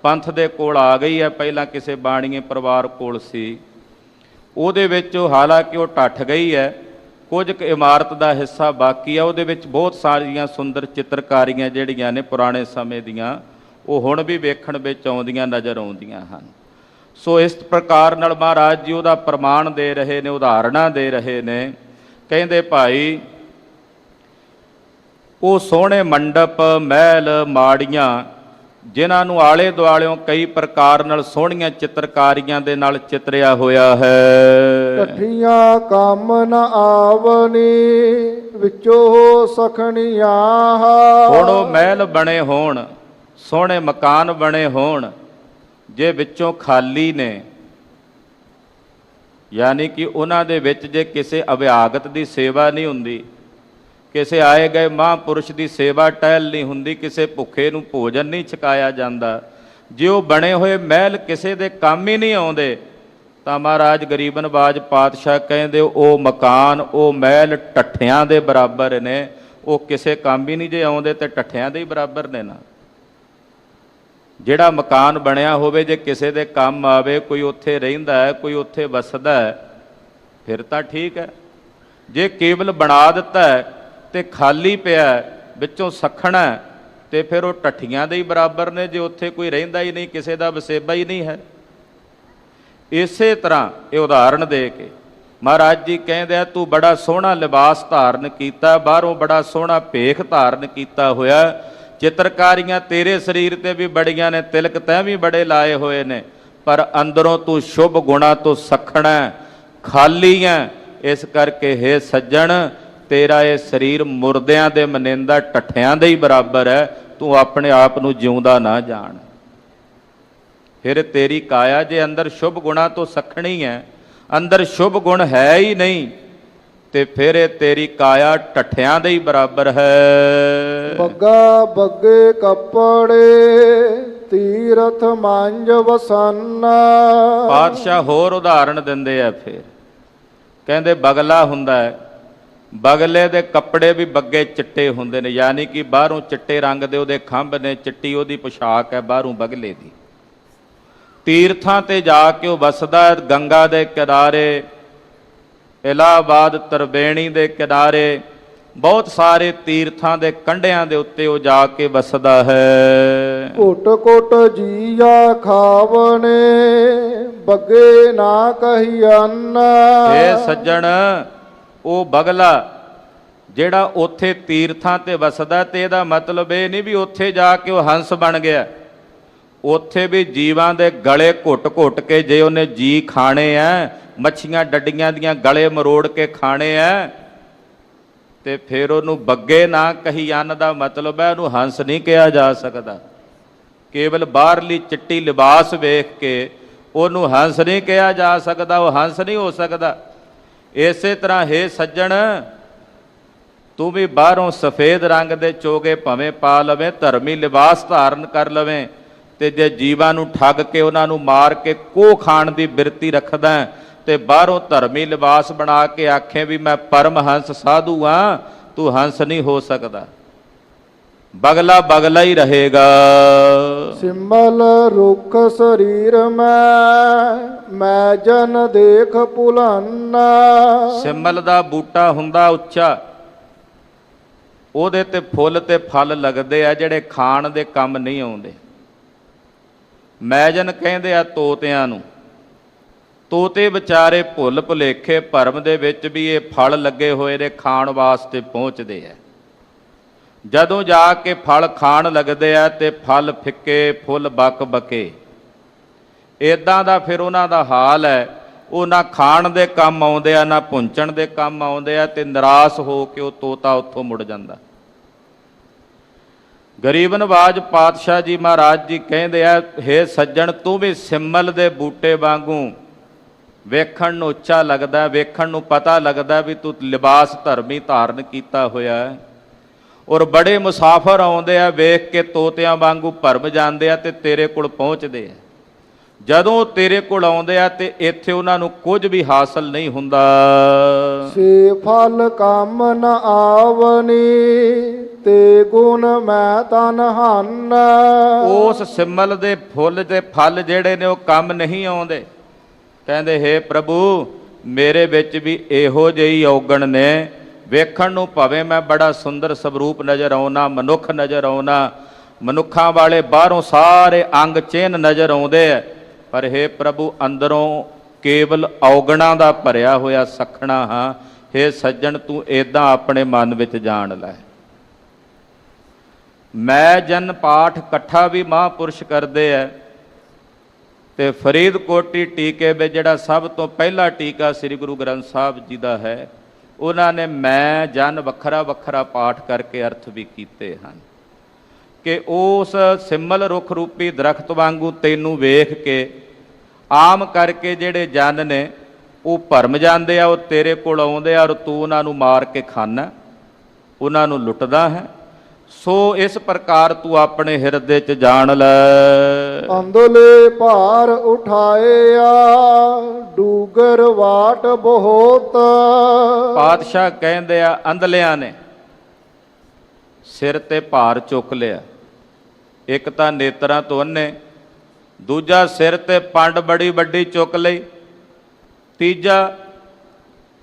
Speaker 2: ਪੰਥ ਦੇ ਕੋਲ ਆ ਗਈ ਹੈ। ਪਹਿਲਾਂ ਕਿਸੇ ਬਾਣੀਏ ਪਰਿਵਾਰ ਕੋਲ ਸੀ, ਉਹਦੇ ਵਿੱਚ ਹਾਲਾਂਕਿ ਉਹ ਢੱਠ ਗਈ ਹੈ, ਕੁਝ ਕੁ ਇਮਾਰਤ ਦਾ ਹਿੱਸਾ ਬਾਕੀ ਹੈ। ਉਹਦੇ ਵਿੱਚ ਬਹੁਤ ਸਾਰੀਆਂ ਸੁੰਦਰ ਚਿੱਤਰਕਾਰੀਆਂ ਜਿਹੜੀਆਂ ਨੇ ਪੁਰਾਣੇ ਸਮੇਂ ਦੀਆਂ, ਉਹ ਹੁਣ ਵੀ ਵੇਖਣ ਵਿੱਚ ਆਉਂਦੀਆਂ ਨਜ਼ਰ ਆਉਂਦੀਆਂ ਹਨ। ਸੋ ਇਸ ਪ੍ਰਕਾਰ ਨਾਲ ਮਹਾਰਾਜ ਜੀ ਉਹਦਾ ਪ੍ਰਮਾਣ ਦੇ ਰਹੇ ਨੇ, ਉਦਾਹਰਨਾਂ ਦੇ ਰਹੇ ਨੇ। ਕਹਿੰਦੇ ਭਾਈ ਉਹ ਸੋਹਣੇ ਮੰਡਪ ਮਹਿਲ ਮਾੜੀਆਂ, ਜਿਨ੍ਹਾਂ ਨੂੰ ਆਲੇ ਦੁਆਲਿਓਂ ਕਈ ਪ੍ਰਕਾਰ ਨਾਲ ਸੋਹਣੀਆਂ ਚਿੱਤਰਕਾਰੀਆਂ ਦੇ ਨਾਲ ਚਿਤਰਿਆ ਹੋਇਆ ਹੈ।
Speaker 1: ਟੱਠੀਆਂ ਕੰਮ ਨ ਆਵਨੀ ਵਿੱਚੋਂ ਸਖਣੀਆਂ।
Speaker 2: ਹੁਣ ਉਹ ਮਹਿਲ ਬਣੇ ਹੋਣ, ਸੋਹਣੇ ਮਕਾਨ ਬਣੇ ਹੋਣ, ਜੇ ਵਿੱਚੋਂ ਖਾਲੀ ਨੇ, ਯਾਨੀ ਕਿ ਉਹਨਾਂ ਦੇ ਵਿੱਚ ਜੇ ਕਿਸੇ ਅਭਿਆਗਤ ਦੀ ਸੇਵਾ ਨਹੀਂ ਹੁੰਦੀ, ਕਿਸੇ ਆਏ ਗਏ ਮਹਾਂਪੁਰਸ਼ ਦੀ ਸੇਵਾ ਟਹਿਲ ਨਹੀਂ ਹੁੰਦੀ, ਕਿਸੇ ਭੁੱਖੇ ਨੂੰ ਭੋਜਨ ਨਹੀਂ ਛਕਾਇਆ ਜਾਂਦਾ, ਜੇ ਉਹ ਬਣੇ ਹੋਏ ਮਹਿਲ ਕਿਸੇ ਦੇ ਕੰਮ ਹੀ ਨਹੀਂ ਆਉਂਦੇ, ਤਾਂ ਮਹਾਰਾਜ ਗਰੀਬ ਨਵਾਜ ਪਾਤਸ਼ਾਹ ਕਹਿੰਦੇ ਉਹ ਮਕਾਨ, ਉਹ ਮਹਿਲ ਟੱਠਿਆਂ ਦੇ ਬਰਾਬਰ ਨੇ। ਉਹ ਕਿਸੇ ਕੰਮ ਹੀ ਨਹੀਂ ਜੇ ਆਉਂਦੇ ਤੇ ਟੱਠਿਆਂ ਦੇ ਹੀ ਬਰਾਬਰ ਨੇ ਨਾ। ਜਿਹੜਾ ਮਕਾਨ ਬਣਿਆ ਹੋਵੇ ਜੇ ਕਿਸੇ ਦੇ ਕੰਮ ਆਵੇ, ਕੋਈ ਉੱਥੇ ਰਹਿੰਦਾ ਹੈ, ਕੋਈ ਉੱਥੇ ਵਸਦਾ ਹੈ, ਫਿਰ ਤਾਂ ਠੀਕ ਹੈ। ਜੇ ਕੇਵਲ ਬਣਾ ਦਿੱਤਾ ਹੈ ਤੇ ਖਾਲੀ ਪਿਆ, ਵਿੱਚੋਂ ਸਖਣਾ, ਤੇ ਫਿਰ ਉਹ ਟੱਠੀਆਂ ਦੇ ਹੀ ਬਰਾਬਰ ਨੇ, ਜੇ ਉੱਥੇ ਕੋਈ ਰਹਿੰਦਾ ਹੀ ਨਹੀਂ, ਕਿਸੇ ਦਾ ਵਸੇਬਾ ਹੀ ਨਹੀਂ ਹੈ। ਇਸੇ ਤਰ੍ਹਾਂ ਇਹ ਉਦਾਹਰਣ ਦੇ ਕੇ ਮਹਾਰਾਜ ਜੀ ਕਹਿੰਦੇ ਆ ਤੂੰ ਬੜਾ ਸੋਹਣਾ ਲਿਬਾਸ ਧਾਰਨ ਕੀਤਾ, ਬਾਹਰੋਂ ਬੜਾ ਸੋਹਣਾ ਭੇਖ ਧਾਰਨ ਕੀਤਾ ਹੋਇਆ, ਚਿੱਤਰਕਾਰੀਆਂ ਤੇਰੇ ਸਰੀਰ ਤੇ ਵੀ ਬੜੀਆਂ ਨੇ, ਤਿਲਕ ਤੈਂ ਵੀ ਬੜੇ ਲਾਏ ਹੋਏ ਨੇ, ਪਰ ਅੰਦਰੋਂ ਤੂੰ ਸ਼ੁਭ ਗੁਣਾ ਤੋਂ ਸਖਣਾ, ਖਾਲੀ ਹੈ। ਇਸ ਕਰਕੇ ਹੇ ਸੱਜਣ, ਤੇਰਾ ਇਹ ਸਰੀਰ ਮੁਰਦਿਆਂ ਦੇ ਮਨਿੰਦਾ ਟੱਠਿਆਂ ਦੇ ਹੀ ਬਰਾਬਰ ਹੈ। ਤੂੰ ਆਪਣੇ ਆਪ ਨੂੰ ਜਿਉਂਦਾ ਨਾ ਜਾਣ। ਫਿਰ ਤੇਰੀ ਕਾਇਆ ਜੇ ਅੰਦਰ ਸ਼ੁਭ ਗੁਣਾ ਤੋਂ ਸਖਣੀ ਹੈ, ਅੰਦਰ ਸ਼ੁਭ ਗੁਣ ਹੈ ਹੀ ਨਹੀਂ, ਤੇ ਫਿਰ ਇਹ ਤੇਰੀ ਕਾਇਆ ਟੱਠਿਆਂ ਦੇ ਹੀ ਬਰਾਬਰ ਹੈ।
Speaker 1: ਬੱਗਾ ਬੱਗੇ ਕੱਪੜੇ ਤੀਰਥ ਮੰਜ ਵਸਨ।
Speaker 2: ਪਾਤਸ਼ਾਹ ਹੋਰ ਉਦਾਹਰਣ ਦਿੰਦੇ ਆ। ਫਿਰ ਕਹਿੰਦੇ ਬਗਲਾ ਹੁੰਦਾ ਹੈ, ਬਗਲੇ ਦੇ ਕੱਪੜੇ ਵੀ ਬੱਗੇ ਚਿੱਟੇ ਹੁੰਦੇ ਨੇ, ਯਾਨੀ ਕਿ ਬਾਹਰੋਂ ਚਿੱਟੇ ਰੰਗ ਦੇ ਉਹਦੇ ਖੰਭ ਨੇ, ਚਿੱਟੀ ਉਹਦੀ ਪੁਸ਼ਾਕ ਹੈ ਬਾਹਰੋਂ ਬਗਲੇ ਦੀ। ਤੀਰਥਾਂ ਤੇ ਜਾ ਕੇ ਉਹ ਵਸਦਾ, ਗੰਗਾ ਦੇ ਕਿਨਾਰੇ, ਇਲਾਹਾਬਾਦ ਤਰਬੇਣੀ ਦੇ ਕਿਨਾਰੇ, ਬਹੁਤ ਸਾਰੇ ਤੀਰਥਾਂ ਦੇ ਕੰਢਿਆਂ ਦੇ ਉੱਤੇ ਉਹ ਜਾ ਕੇ ਵਸਦਾ ਹੈ।
Speaker 1: ਘੁੱਟ ਘੁੱਟ ਜੀਆ ਖਾਵਣੇ ਬੱਗੇ ਨਾ ਕਹੀ ਅੰਨ।
Speaker 2: ਇਹ ਸੱਜਣ, ਉਹ ਬਗਲਾ ਜਿਹੜਾ ਉੱਥੇ ਤੀਰਥਾਂ ਤੇ ਵਸਦਾ, ਤੇ ਇਹਦਾ ਮਤਲਬ ਇਹ ਨਹੀਂ ਵੀ ਉੱਥੇ ਜਾ ਕੇ ਉਹ ਹੰਸ ਬਣ ਗਿਆ। ਉੱਥੇ ਵੀ ਜੀਵਾਂ ਦੇ ਗਲੇ ਘੁੱਟ ਘੁੱਟ ਕੇ ਜੇ ਉਹਨੇ ਜੀ ਖਾਣੇ ਆ, ਮੱਛੀਆਂ ਡੱਡੀਆਂ ਦੀਆਂ ਗਲੇ ਮਰੋੜ ਕੇ ਖਾਣੇ ਆ, ਤੇ ਫਿਰ ਉਹਨੂੰ ਬੱਗੇ ਨਾ ਕਹੀ ਅੰਨ ਦਾ ਮਤਲਬ ਹੈ ਉਹਨੂੰ ਹੰਸ ਨਹੀਂ ਕਿਹਾ ਜਾ ਸਕਦਾ। ਕੇਵਲ ਬਾਹਰਲੀ ਚਿੱਟੀ ਲਿਬਾਸ ਵੇਖ ਕੇ ਉਹਨੂੰ ਹੰਸ ਨਹੀਂ ਕਿਹਾ ਜਾ ਸਕਦਾ, ਉਹ ਹੰਸ ਨਹੀਂ ਹੋ ਸਕਦਾ। ਇਸੇ ਤਰ੍ਹਾਂ ਹੇ ਸੱਜਣ, ਤੂੰ ਵੀ ਬਾਹਰੋਂ ਸਫੇਦ ਰੰਗ ਦੇ ਚੋਗੇ ਭਾਵੇਂ ਪਾ ਲਵੇਂ, ਧਰਮੀ ਲਿਬਾਸ ਧਾਰਨ ਕਰ ਲਵੇਂ, ਤੇ ਜੇ ਜੀਵਾਂ ਨੂੰ ਠੱਗ ਕੇ ਉਹਨਾਂ ਨੂੰ ਮਾਰ ਕੇ ਕੋਹ ਖਾਣ ਦੀ ਬਿਰਤੀ ਰੱਖਦਾ, ਤੇ ਬਾਹਰੋਂ ਧਰਮੀ ਲਿਬਾਸ ਬਣਾ ਕੇ ਆਖੇ ਵੀ ਮੈਂ ਪਰਮਹੰਸ ਸਾਧੂ ਹਾਂ, ਤੂੰ ਹੰਸ ਨਹੀਂ ਹੋ ਸਕਦਾ, ਬਗਲਾ ਬਗਲਾ ਹੀ ਰਹੇਗਾ।
Speaker 1: ਸਿਮਲ ਰੁਖ ਸਰੀਰ ਮੈਂ ਜਨ ਦੇਖ ਭੁਲਾਨਾ।
Speaker 2: ਸਿਮਲ ਦਾ ਬੂਟਾ ਹੁੰਦਾ ਉੱਚਾ, ਉਹਦੇ ਤੇ ਫੁੱਲ ਤੇ ਫਲ ਲੱਗਦੇ ਆ ਜਿਹੜੇ ਖਾਣ ਦੇ ਕੰਮ ਨਹੀਂ ਆਉਂਦੇ। ਮੈਜਨ ਕਹਿੰਦੇ ਆ ਤੋਤਿਆਂ ਨੂੰ। ਤੋਤੇ ਵਿਚਾਰੇ ਭੁੱਲ ਭੁਲੇਖੇ ਭਰਮ ਦੇ ਵਿੱਚ ਵੀ ਇਹ ਫਲ ਲੱਗੇ ਹੋਏ ਨੇ, ਖਾਣ ਵਾਸਤੇ ਪਹੁੰਚਦੇ ਆ। ਜਦੋਂ ਜਾ ਕੇ ਫਲ ਖਾਣ ਲੱਗਦੇ ਆ ਤੇ ਫਲ ਫਿੱਕੇ, ਫੁੱਲ ਬੱਕ ਬਕੇ। ਇਦਾਂ ਦਾ ਫਿਰ ਉਹਨਾਂ ਦਾ ਹਾਲ ਹੈ। ਉਹ ਨਾ ਖਾਣ ਦੇ ਕੰਮ ਆਉਂਦੇ ਆ, ਨਾ ਪੁੰਚਣ ਦੇ ਕੰਮ ਆਉਂਦੇ ਆ, ਤੇ ਨਿਰਾਸ਼ ਹੋ ਕੇ ਉਹ ਤੋਤਾ ਉੱਥੋਂ ਮੁੜ ਜਾਂਦਾ। ਗਰੀਬ ਨਵਾਜ ਪਾਤਸ਼ਾਹ ਜੀ ਮਹਾਰਾਜ ਜੀ ਕਹਿੰਦੇ ਆ, ਹੇ ਸੱਜਣ, ਤੂੰ ਵੀ ਸਿਮਲ ਦੇ ਬੂਟੇ ਵਾਂਗੂ ਵੇਖਣ ਨੂੰ ਉੱਚਾ ਲੱਗਦਾ, ਵੇਖਣ ਨੂੰ ਪਤਾ ਲੱਗਦਾ ਵੀ ਤੂੰ ਲਿਬਾਸ ਧਰਮੀ ਧਾਰਨ ਕੀਤਾ ਹੋਇਆ ਹੈ। ਔਰ ਬੜੇ ਮੁਸਾਫਰ ਆਉਂਦੇ ਆ, ਵੇਖ ਕੇ ਤੋਤਿਆਂ ਵਾਂਗੂ ਭਰਮ ਜਾਂਦੇ ਆ ਤੇ ਤੇਰੇ ਕੋਲ ਪਹੁੰਚਦੇ ਆ। ਜਦੋਂ ਤੇਰੇ ਕੋਲ ਆਉਂਦੇ ਆ ਤੇ ਇੱਥੇ ਉਹਨਾਂ ਨੂੰ ਕੁਝ ਵੀ ਹਾਸਲ ਨਹੀਂ ਹੁੰਦਾ।
Speaker 1: ਸੇ ਫਲ ਕੰਮ ਨ ਆਵਨੀ ਤੇ ਗੁਣ ਮੈਂ ਤਨ ਹਨ।
Speaker 2: ਉਸ ਸਿਮਲ ਦੇ ਫੁੱਲ ਤੇ ਫਲ ਜਿਹੜੇ ਨੇ ਉਹ ਕੰਮ ਨਹੀਂ ਆਉਂਦੇ। ਕਹਿੰਦੇ, ਹੇ ਪ੍ਰਭੂ, ਮੇਰੇ ਵਿੱਚ ਵੀ ਇਹੋ ਜਿਹੀ ਔਗਣ ਨੇ। ਵੇਖਣ ਨੂੰ ਭਾਵੇਂ ਮੈਂ ਬੜਾ ਸੁੰਦਰ ਸਵਰੂਪ ਨਜ਼ਰ ਆਉਣਾ, ਮਨੁੱਖ ਨਜ਼ਰ ਆਉਣਾ, ਮਨੁੱਖਾਂ ਵਾਲੇ ਬਾਹਰੋਂ ਸਾਰੇ ਅੰਗ ਚਿੰਨ੍ਹ ਨਜ਼ਰ ਆਉਂਦੇ ਆ, ਪਰ ਹੇ ਪ੍ਰਭੂ, ਅੰਦਰੋਂ ਕੇਵਲ ਔਗਣਾਂ ਦਾ ਭਰਿਆ ਹੋਇਆ ਸਖਣਾ ਹਾਂ। ਹੇ ਸੱਜਣ, ਤੂੰ ਏਦਾਂ ਆਪਣੇ ਮਨ ਵਿੱਚ ਜਾਣ ਲੈ। ਮੈਂ ਜਨ ਪਾਠ ਇਕੱਠਾ ਵੀ ਮਹਾਂਪੁਰਸ਼ ਕਰਦੇ ਆ, ਤੇ ਫਰੀਦਕੋਟੀ ਟੀਕੇ ਵਿੱਚ ਜਿਹੜਾ ਸਭ ਤੋਂ ਪਹਿਲਾ ਟੀਕਾ ਸ੍ਰੀ ਗੁਰੂ ਗ੍ਰੰਥ ਸਾਹਿਬ ਜੀ ਦਾ ਹੈ, ਉਹਨਾਂ ਨੇ ਮੈਂ ਜਨ ਵੱਖਰਾ ਵੱਖਰਾ ਪਾਠ ਕਰਕੇ ਅਰਥ ਵੀ ਕੀਤੇ ਹਨ ਕਿ ਉਸ ਸਿਮਲ ਰੁੱਖ ਰੂਪੀ ਦਰਖਤ ਵਾਂਗੂ ਤੈਨੂੰ ਵੇਖ ਕੇ ਆਮ ਕਰਕੇ ਜਿਹੜੇ ਜਨ ਨੇ ਉਹ ਭਰਮ ਜਾਂਦੇ ਆ, ਉਹ ਤੇਰੇ ਕੋਲ ਆਉਂਦੇ ਆ, ਔਰ ਤੂੰ ਉਹਨਾਂ ਨੂੰ ਮਾਰ ਕੇ ਖਾਨਾ, ਉਹਨਾਂ ਨੂੰ ਲੁੱਟਦਾ ਹੈ। ਸੋ ਇਸ ਪ੍ਰਕਾਰ ਤੂੰ ਆਪਣੇ ਹਿਰਦੇ 'ਚ ਜਾਣ ਲੈ।
Speaker 1: ਅੰਦਲੇ ਭਾਰ ਉਠਾਇਆ ਡੂਗਰ ਵਾਟ ਬਹੁਤ।
Speaker 2: ਪਾਤਸ਼ਾਹ ਕਹਿੰਦੇ ਆ, ਅੰਦਲਿਆਂ ਨੇ ਸਿਰ ਤੇ ਭਾਰ ਚੁੱਕ ਲਿਆ। ਇੱਕ ਤਾਂ ਨੇਤਰਾਂ ਤੋਂ ਅੰਨੇ, ਦੂਜਾ ਸਿਰ ਤੇ ਪੰਡ ਬੜੀ ਵੱਡੀ ਚੁੱਕ ਲਈ, ਤੀਜਾ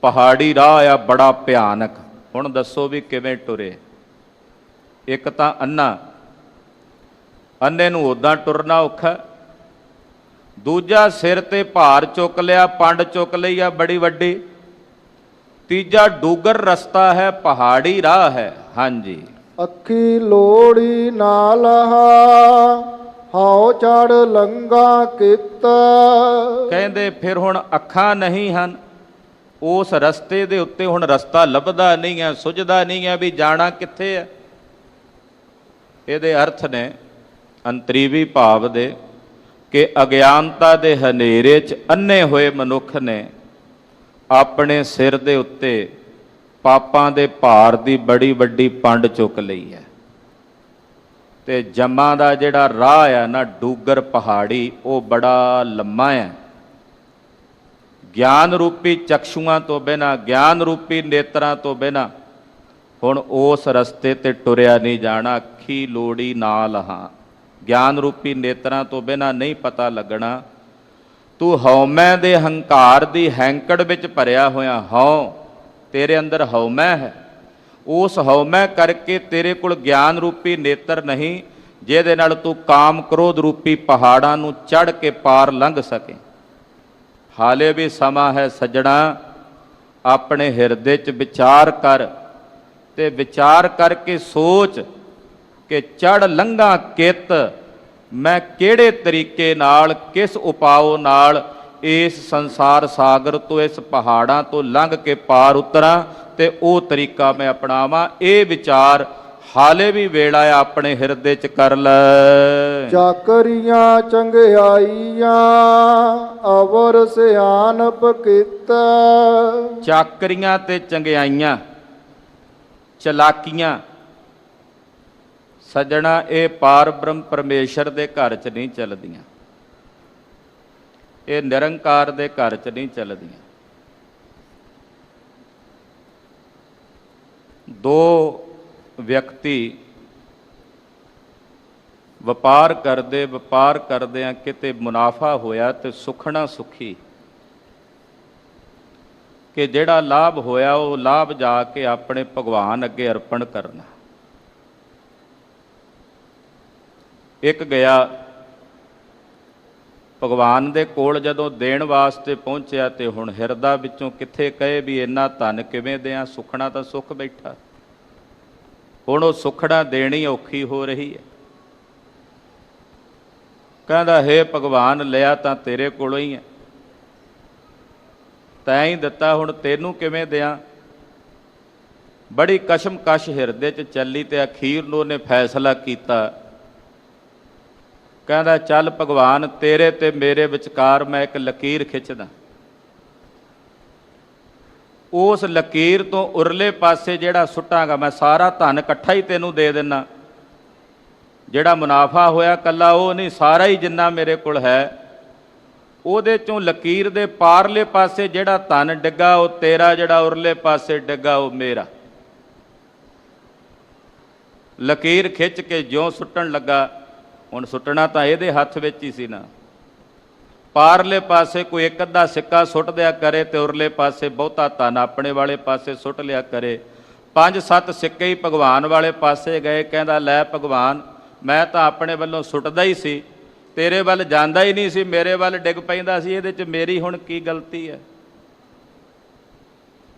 Speaker 2: ਪਹਾੜੀ ਰਾਹ ਆ ਬੜਾ ਭਿਆਨਕ। ਹੁਣ ਦੱਸੋ ਵੀ ਕਿਵੇਂ ਟੁਰੇ। ਇੱਕ ਤਾਂ ਅੰਨਾ, ਅੰਨੇ ਨੂੰ ਉੱਦਾਂ ਟੁਰਨਾ ਔਖਾ, ਦੂਜਾ ਸਿਰ ਤੇ ਭਾਰ ਚੁੱਕ ਲਿਆ, ਪੰਡ ਚੁੱਕ ਲਈ ਆ ਬੜੀ ਵੱਡੀ, ਤੀਜਾ ਡੂਗਰ ਰਸਤਾ ਹੈ, ਪਹਾੜੀ ਰਾਹ ਹੈ। ਹਾਂਜੀ,
Speaker 1: ਅੱਖੀ ਲੋੜੀ ਨਾ ਲਹਾ ਹਉ ਚੜ ਲੰਗਾ ਕਿਤ।
Speaker 2: ਕਹਿੰਦੇ ਫਿਰ ਹੁਣ ਅੱਖਾਂ ਨਹੀਂ ਹਨ ਉਸ ਰਸਤੇ ਦੇ ਉੱਤੇ, ਹੁਣ ਰਸਤਾ ਲੱਭਦਾ ਨਹੀਂ ਹੈ, ਸੁੱਝਦਾ ਨਹੀਂ ਹੈ ਵੀ ਜਾਣਾ ਕਿੱਥੇ ਹੈ। ਇਹਦੇ ਅਰਥ ਨੇ ਅੰਤਰੀਵੀ ਭਾਵ ਦੇ ਕਿ ਅਗਿਆਨਤਾ ਦੇ ਹਨੇਰੇ 'ਚ ਅੰਨੇ ਹੋਏ ਮਨੁੱਖ ਨੇ ਆਪਣੇ ਸਿਰ ਦੇ ਉੱਤੇ ਪਾਪਾਂ ਦੇ ਭਾਰ ਦੀ ਬੜੀ ਵੱਡੀ ਪੰਡ ਚੁੱਕ ਲਈ ਹੈ। ਤੇ ਜੰਮਾਂ ਦਾ ਜਿਹੜਾ ਰਾਹ ਆ ਨਾ, ਡੂਗਰ ਪਹਾੜੀ, ਉਹ ਬੜਾ ਲੰਮਾ ਹੈ। ਗਿਆਨ ਰੂਪੀ ਚਕਸ਼ੂਆਂ ਤੋਂ ਬਿਨਾਂ, ਗਿਆਨ ਰੂਪੀ ਨੇਤਰਾਂ ਤੋਂ ਬਿਨਾਂ ਹੁਣ ਉਸ ਰਸਤੇ ਤੇ ਟੁਰਿਆ ਨਹੀਂ ਜਾਣਾ। ਅੱਖੀ ਲੋੜੀ ਨਾਲ ਹਾਂ, ਗਿਆਨ ਰੂਪੀ ਨੇਤਰਾਂ ਤੋਂ ਬਿਨਾਂ ਨਹੀਂ ਪਤਾ ਲੱਗਣਾ। ਤੂੰ ਹਉਮੈ ਦੇ ਹੰਕਾਰ ਦੀ ਹੈਂਕੜ ਵਿੱਚ ਭਰਿਆ ਹੋਇਆ, ਹਉ ਤੇਰੇ ਅੰਦਰ ਹਉਮੈ ਹੈ। ਉਸ ਹਉਮੈ ਕਰਕੇ ਤੇਰੇ ਕੋਲ ਗਿਆਨ ਰੂਪੀ ਨੇਤਰ ਨਹੀਂ, ਜਿਹਦੇ ਨਾਲ ਤੂੰ ਕਾਮ ਕ੍ਰੋਧ ਰੂਪੀ ਪਹਾੜਾਂ ਨੂੰ ਚੜ੍ਹ ਕੇ ਪਾਰ ਲੰਘ ਸਕੇ। ਹਾਲੇ ਵੀ ਸਮਾਂ ਹੈ ਸੱਜਣਾ, ਆਪਣੇ ਹਿਰਦੇ 'ਚ ਵਿਚਾਰ ਕਰ ਤੇ ਵਿਚਾਰ ਕਰਕੇ ਸੋਚ ਕਿ ਚੜ੍ਹ ਲੰਘਾਂ ਕਿਤ, ਮੈਂ ਕਿਹੜੇ ਤਰੀਕੇ ਨਾਲ, ਕਿਸ ਉਪਾਅ ਨਾਲ ਇਸ ਸੰਸਾਰ ਸਾਗਰ ਤੋਂ, ਇਸ ਪਹਾੜਾਂ ਤੋਂ ਲੰਘ ਕੇ ਪਾਰ ਉਤਰਾਂ, ਤੇ ਉਹ ਤਰੀਕਾ ਮੈਂ ਅਪਣਾਵਾਂ। ਇਹ ਵਿਚਾਰ ਹਾਲੇ ਵੀ ਵੇਲਾ ਆ ਆਪਣੇ ਹਿਰਦੇ 'ਚ ਕਰ ਲੈ।
Speaker 1: ਚਾਕਰੀਆਂ ਚੰਗਿਆਈਆਂ ਅਵਰ ਸਿਆਣਪ ਕੀਤਾ।
Speaker 2: ਚਾਕਰੀਆਂ ਤੇ ਚੰਗਿਆਈਆਂ, ਚਲਾਕੀਆਂ ਸੱਜਣਾ, ਇਹ ਪਾਰ ਬ੍ਰਹਮ ਪਰਮੇਸ਼ਰ ਦੇ ਘਰ 'ਚ ਨਹੀਂ ਚੱਲਦੀਆਂ, ਇਹ ਨਿਰੰਕਾਰ ਦੇ ਘਰ 'ਚ ਨਹੀਂ ਚੱਲਦੀਆਂ। ਦੋ ਵਿਅਕਤੀ ਵਪਾਰ ਕਰਦਿਆਂ ਕਿਤੇ ਮੁਨਾਫਾ ਹੋਇਆ ਤੇ ਸੁਖਣਾ ਸੁਖੀ ਕਿ ਜਿਹੜਾ ਲਾਭ ਹੋਇਆ ਉਹ ਲਾਭ ਜਾ ਕੇ ਆਪਣੇ ਭਗਵਾਨ ਅੱਗੇ ਅਰਪਣ ਕਰਨਾ। ਇੱਕ ਗਿਆ ਭਗਵਾਨ ਦੇ ਕੋਲ ਜਦੋਂ ਦੇਣ ਵਾਸਤੇ ਪਹੁੰਚਿਆ ਤੇ ਹੁਣ ਹਿਰਦਾ ਵਿੱਚੋਂ ਕਿੱਥੇ ਕਹੇ ਵੀ ਇੰਨਾ ਧਨ ਕਿਵੇਂ ਦਿਆਂ, ਸੁਖਣਾ ਤਾਂ ਸੁੱਖ ਬੈਠਾ। ਹੁਣ ਉਹ ਸੁਖਣਾ ਦੇਣੀ ਔਖੀ ਹੋ ਰਹੀ ਹੈ। ਕਹਿੰਦਾ ਹੇ ਭਗਵਾਨ, ਲਿਆ ਤਾਂ ਤੇਰੇ ਕੋਲੋਂ ਹੀ ਹੈ, ਤੈਂ ਹੀ ਦਿੱਤਾ, ਹੁਣ ਤੈਨੂੰ ਕਿਵੇਂ ਦਿਆਂ। ਬੜੀ ਕਸ਼ਮਕਸ਼ ਹਿਰਦੇ 'ਚ ਚੱਲੀ ਤੇ ਅਖੀਰ ਨੂੰ ਉਹਨੇ ਫੈਸਲਾ ਕੀਤਾ। ਕਹਿੰਦਾ ਚੱਲ ਭਗਵਾਨ, ਤੇਰੇ ਤੇ ਮੇਰੇ ਵਿਚਕਾਰ ਮੈਂ ਇੱਕ ਲਕੀਰ ਖਿੱਚਦਾ, ਉਸ ਲਕੀਰ ਤੋਂ ਉਰਲੇ ਪਾਸੇ ਜਿਹੜਾ ਸੁੱਟਾਂਗਾ ਮੈਂ ਸਾਰਾ ਧਨ ਇਕੱਠਾ ਹੀ ਤੈਨੂੰ ਦੇ ਦਿੰਦਾ। ਜਿਹੜਾ ਮੁਨਾਫਾ ਹੋਇਆ ਕੱਲਾ ਉਹ ਨਹੀਂ, ਸਾਰਾ ਹੀ ਜਿੰਨਾ ਮੇਰੇ ਕੋਲ ਹੈ ਉਹਦੇ ਚੋਂ ਲਕੀਰ ਦੇ ਪਾਰਲੇ ਪਾਸੇ ਜਿਹੜਾ ਧਨ ਡਿੱਗਾ ਉਹ ਤੇਰਾ, ਜਿਹੜਾ ਉਰਲੇ ਪਾਸੇ ਡਿੱਗਾ ਉਹ ਮੇਰਾ। ਲਕੀਰ ਖਿੱਚ ਕੇ ਜਿਉਂ ਸੁੱਟਣ ਲੱਗਾ, ਹੁਣ ਸੁੱਟਣਾ ਤਾਂ ਇਹਦੇ ਹੱਥ ਵਿੱਚ ਹੀ ਸੀ ਨਾ, ਪਾਰਲੇ ਪਾਸੇ ਕੋਈ ਇੱਕ ਅੱਧਾ ਸਿੱਕਾ ਸੁੱਟ ਦਿਆ ਕਰੇ ਤੇ ਉਰਲੇ ਪਾਸੇ ਬਹੁਤਾ ਧਨ ਆਪਣੇ ਵਾਲੇ ਪਾਸੇ ਸੁੱਟ ਲਿਆ ਕਰੇ। 5-7 ਸਿੱਕੇ ਹੀ ਭਗਵਾਨ ਵਾਲੇ ਪਾਸੇ ਗਏ। ਕਹਿੰਦਾ ਲੈ ਭਗਵਾਨ, ਮੈਂ ਤਾਂ ਆਪਣੇ ਵੱਲੋਂ ਸੁੱਟਦਾ ਹੀ ਸੀ, ਤੇਰੇ ਵੱਲ ਜਾਂਦਾ ਹੀ ਨਹੀਂ ਸੀ, ਮੇਰੇ ਵੱਲ ਡਿੱਗ ਪੈਂਦਾ ਸੀ, ਇਹਦੇ 'ਚ ਮੇਰੀ ਹੁਣ ਕੀ ਗਲਤੀ ਹੈ।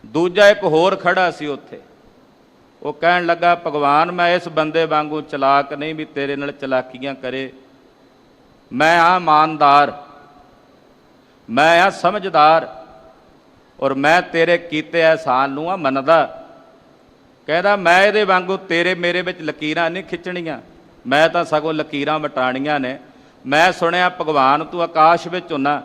Speaker 2: ਦੂਜਾ ਇੱਕ ਹੋਰ ਖੜਾ ਸੀ ਉੱਥੇ, ਉਹ ਕਹਿਣ ਲੱਗਾ ਭਗਵਾਨ, ਮੈਂ ਇਸ ਬੰਦੇ ਵਾਂਗੂ ਚਲਾਕ ਨਹੀਂ ਵੀ ਤੇਰੇ ਨਾਲ ਚਲਾਕੀਆਂ ਕਰੇ, ਮੈਂ ਆ ਇਮਾਨਦਾਰ, ਮੈਂ ਆ ਸਮਝਦਾਰ, ਔਰ ਮੈਂ ਤੇਰੇ ਕੀਤੇ ਅਹਿਸਾਨ ਨੂੰ ਆ ਮੰਨਦਾ। ਕਹਿੰਦਾ ਮੈਂ ਇਹਦੇ ਵਾਂਗੂ ਤੇਰੇ ਮੇਰੇ ਵਿੱਚ ਲਕੀਰਾਂ ਨਹੀਂ ਖਿੱਚਣੀਆਂ, ਮੈਂ ਤਾਂ ਸਗੋਂ ਲਕੀਰਾਂ ਵਟਾਣੀਆਂ ਨੇ। ਮੈਂ ਸੁਣਿਆ ਭਗਵਾਨ ਤੂੰ ਆਕਾਸ਼ ਵਿੱਚ ਹੁੰਨਾ,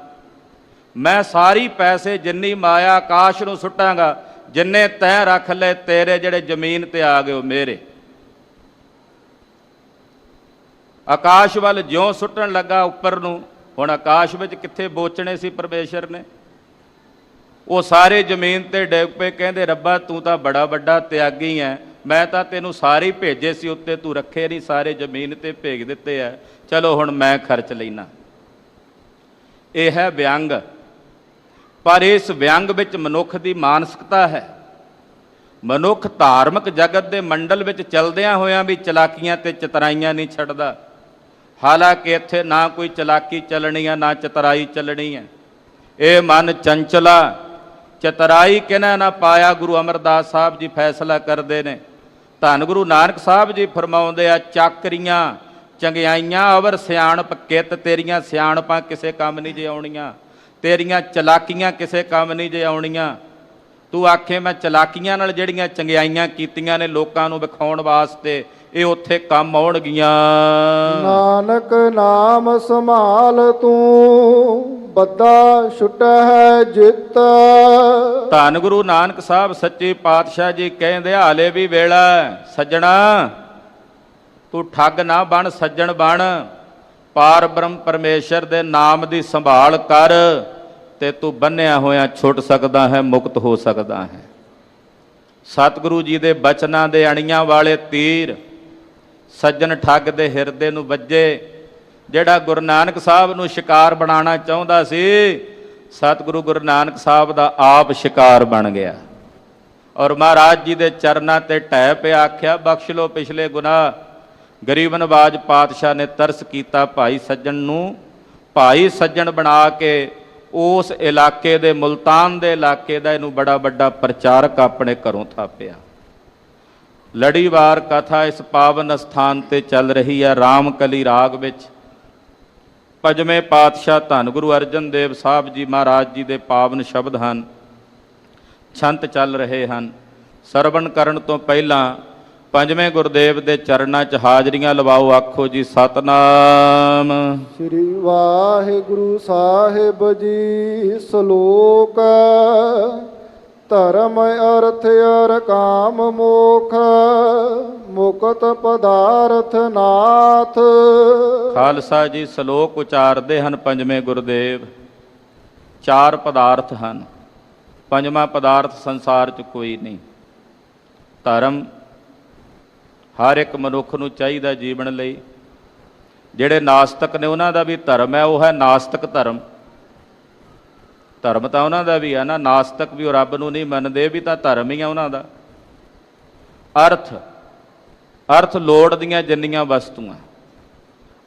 Speaker 2: ਮੈਂ ਸਾਰੀ ਪੈਸੇ ਜਿੰਨੀ ਮਾਇਆ ਆਕਾਸ਼ ਨੂੰ ਸੁੱਟਾਂਗਾ, ਜਿੰਨੇ ਤੈਂ ਰੱਖ ਲਏ ਤੇਰੇ, ਜਿਹੜੇ ਜ਼ਮੀਨ ਤੇ ਆ ਗਏ ਉਹ ਮੇਰੇ। ਆਕਾਸ਼ ਵੱਲ ਜਿਉਂ ਸੁੱਟਣ ਲੱਗਾ ਉੱਪਰ ਨੂੰ, ਹੁਣ ਆਕਾਸ਼ ਵਿੱਚ ਕਿੱਥੇ ਬੋਚਣੇ ਸੀ ਪਰਮੇਸ਼ਰ ਨੇ, ਉਹ ਸਾਰੇ ਜ਼ਮੀਨ ਤੇ ਡਿੱਗ ਪਏ। ਕਹਿੰਦੇ ਰੱਬਾ ਤੂੰ ਤਾਂ ਬੜਾ ਵੱਡਾ ਤਿਆਗੀ ਹੈ, ਮੈਂ ਤਾਂ ਤੈਨੂੰ ਸਾਰੇ ਭੇਜੇ ਸੀ ਉੱਤੇ, ਤੂੰ ਰੱਖੇ ਨਹੀਂ, ਸਾਰੇ ਜ਼ਮੀਨ ਤੇ ਭੇਜ ਦਿੱਤੇ ਆ, ਚਲੋ ਹੁਣ ਮੈਂ ਖਰਚ ਲੈਣਾ। ਇਹ ਹੈ ਵਿਅੰਗ, ਪਰ ਇਸ ਵਿਅੰਗ ਵਿੱਚ ਮਨੁੱਖ ਦੀ ਮਾਨਸਿਕਤਾ ਹੈ। ਮਨੁੱਖ ਧਾਰਮਿਕ ਜਗਤ ਦੇ ਮੰਡਲ ਵਿੱਚ ਚਲਦਿਆਂ ਹੋਇਆਂ ਵੀ ਚਲਾਕੀਆਂ ਤੇ ਚਤਰਾਈਆਂ ਨਹੀਂ ਛੱਡਦਾ। ਹਾਲਾਂਕਿ ਇੱਥੇ ਨਾ ਕੋਈ ਚਲਾਕੀ ਚੱਲਣੀ ਹੈ ਨਾ ਚਤਰਾਈ ਚੱਲਣੀ ਹੈ। ਇਹ ਮਨ ਚੰਚਲਾ, ਚਤਰਾਈ ਕਿਹਨਾਂ ਨਾ ਪਾਇਆ। ਗੁਰੂ ਅਮਰਦਾਸ ਸਾਹਿਬ ਜੀ ਫੈਸਲਾ ਕਰਦੇ ਨੇ। ਧੰਨ ਗੁਰੂ ਨਾਨਕ ਸਾਹਿਬ ਜੀ ਫਰਮਾਉਂਦੇ ਆ, ਚਾਕਰੀਆਂ ਚੰਗਿਆਈਆਂ ਅਵਰ ਸਿਆਣਪ ਕਿਤ, ਤੇਰੀਆਂ ਸਿਆਣਪਾਂ ਕਿਸੇ ਕੰਮ ਨਹੀਂ ਜੇ ਆਉਣੀਆਂ, ਤੇਰੀਆਂ ਚਲਾਕੀਆਂ ਕਿਸੇ ਕੰਮ ਨਹੀਂ ਜੇ ਆਉਣੀਆਂ। ਤੂੰ ਆਖੇ ਮੈਂ ਚਲਾਕੀਆਂ ਨਾਲ ਜਿਹੜੀਆਂ ਚੰਗਿਆਈਆਂ ਕੀਤੀਆਂ ਨੇ ਲੋਕਾਂ ਨੂੰ ਵਿਖਾਉਣ ਵਾਸਤੇ, ਇਹ ਉੱਥੇ ਕੰਮ ਆਉਣਗੀਆਂ।
Speaker 1: ਨਾਨਕ ਨਾਮ ਸੰਭਾਲ ਤੂੰ, ਬੱਦਾ ਛੁਟੈ ਜਿੱਤ।
Speaker 2: ਧੰਨ ਗੁਰੂ ਨਾਨਕ ਸਾਹਿਬ ਸੱਚੇ ਪਾਤਸ਼ਾਹ ਜੀ ਕਹਿੰਦੇ, ਹਾਲੇ ਵੀ ਵੇਲਾ ਸੱਜਣਾ, ਤੂੰ ਠੱਗ ਨਾ ਬਣ, ਸੱਜਣ ਬਣ। ਪਾਰ ਬ੍ਰਹਮ ਪਰਮੇਸ਼ਰ ਦੇ ਨਾਮ ਦੀ ਸੰਭਾਲ ਕਰ ਤੇ ਤੂੰ ਬੰਨਿਆ ਹੋਇਆ ਛੁੱਟ ਸਕਦਾ ਹੈ, ਮੁਕਤ ਹੋ ਸਕਦਾ ਹੈ। ਸਤਿਗੁਰੂ ਜੀ ਦੇ ਬਚਨਾਂ ਦੇ ਅਣੀਆਂ ਵਾਲੇ ਤੀਰ ਸੱਜਣ ਠੱਗ ਦੇ ਹਿਰਦੇ ਨੂੰ ਵੱਜੇ। ਜਿਹੜਾ ਗੁਰੂ ਨਾਨਕ ਸਾਹਿਬ ਨੂੰ ਸ਼ਿਕਾਰ ਬਣਾਉਣਾ ਚਾਹੁੰਦਾ ਸੀ, ਸਤਿਗੁਰੂ ਗੁਰੂ ਨਾਨਕ ਸਾਹਿਬ ਦਾ ਆਪ ਸ਼ਿਕਾਰ ਬਣ ਗਿਆ ਔਰ ਮਹਾਰਾਜ ਜੀ ਦੇ ਚਰਨਾਂ ਤੇ ਢਹਿ ਪਿਆ, ਆਖਿਆ ਬਖਸ਼ ਲੋ ਪਿਛਲੇ ਗੁਨਾਹ। ਗਰੀਬ ਨਵਾਜ ਪਾਤਸ਼ਾਹ ਨੇ ਤਰਸ ਕੀਤਾ ਭਾਈ ਸੱਜਣ ਨੂੰ, ਭਾਈ ਸੱਜਣ ਬਣਾ ਕੇ ਉਸ ਇਲਾਕੇ ਦੇ, ਮੁਲਤਾਨ ਦੇ ਇਲਾਕੇ ਦਾ ਇਹਨੂੰ ਬੜਾ ਵੱਡਾ ਪ੍ਰਚਾਰਕ ਆਪਣੇ ਘਰੋਂ ਥਾਪਿਆ। ਲੜੀਵਾਰ ਕਥਾ ਇਸ ਪਾਵਨ ਸਥਾਨ ਤੇ ਚੱਲ ਰਹੀ ਹੈ। ਰਾਮਕਲੀ ਰਾਗ ਵਿੱਚ ਪੰਜਵੇਂ ਪਾਤਸ਼ਾਹ ਧੰਨ ਗੁਰੂ ਅਰਜਨ ਦੇਵ ਸਾਹਿਬ ਜੀ ਮਹਾਰਾਜ ਜੀ ਦੇ ਪਾਵਨ ਸ਼ਬਦ ਹਨ, ਛੰਤ ਚੱਲ ਰਹੇ ਹਨ। ਸਰਵਣ ਕਰਨ ਤੋਂ ਪਹਿਲਾਂ ਪੰਜਵੇਂ ਗੁਰਦੇਵ ਦੇ ਚਰਨਾਂ 'ਚ ਹਾਜ਼ਰੀਆਂ ਲਵਾਓ। ਆਖੋ ਜੀ ਸਤਨਾਮ
Speaker 1: ਸ੍ਰੀ ਵਾਹਿਗੁਰੂ ਸਾਹਿਬ ਜੀ। ਸ਼ਲੋਕ ਧਰਮ ਅਰਥ ਅਰ ਕਾਮ ਮੋਖ, ਮੁਕਤ ਪਦਾਰਥ ਨਾਥ।
Speaker 2: ਖਾਲਸਾ ਜੀ ਸ਼ਲੋਕ ਉਚਾਰਦੇ ਹਨ ਪੰਜਵੇਂ ਗੁਰਦੇਵ। 4 ਪਦਾਰਥ ਹਨ, ਪੰਜਵਾਂ ਪਦਾਰਥ ਸੰਸਾਰ 'ਚ ਕੋਈ ਨਹੀਂ। ਧਰਮ ਹਰ ਇੱਕ ਮਨੁੱਖ ਨੂੰ ਚਾਹੀਦਾ ਜੀਵਨ ਲਈ। ਜਿਹੜੇ ਨਾਸਤਕ ਨੇ ਉਹਨਾਂ ਦਾ ਵੀ ਧਰਮ ਹੈ, ਉਹ ਹੈ ਨਾਸਤਕ ਧਰਮ। ਧਰਮ ਤਾਂ ਉਹਨਾਂ ਦਾ ਵੀ ਹੈ ਨਾ, ਨਾਸਤਕ ਵੀ ਉਹ ਰੱਬ ਨੂੰ ਨਹੀਂ ਮੰਨਦੇ, ਵੀ ਤਾਂ ਧਰਮ ਹੀ ਆ ਉਹਨਾਂ ਦਾ। ਅਰਥ ਲੋੜ ਦੀਆਂ ਜਿੰਨੀਆਂ ਵਸਤੂਆਂ।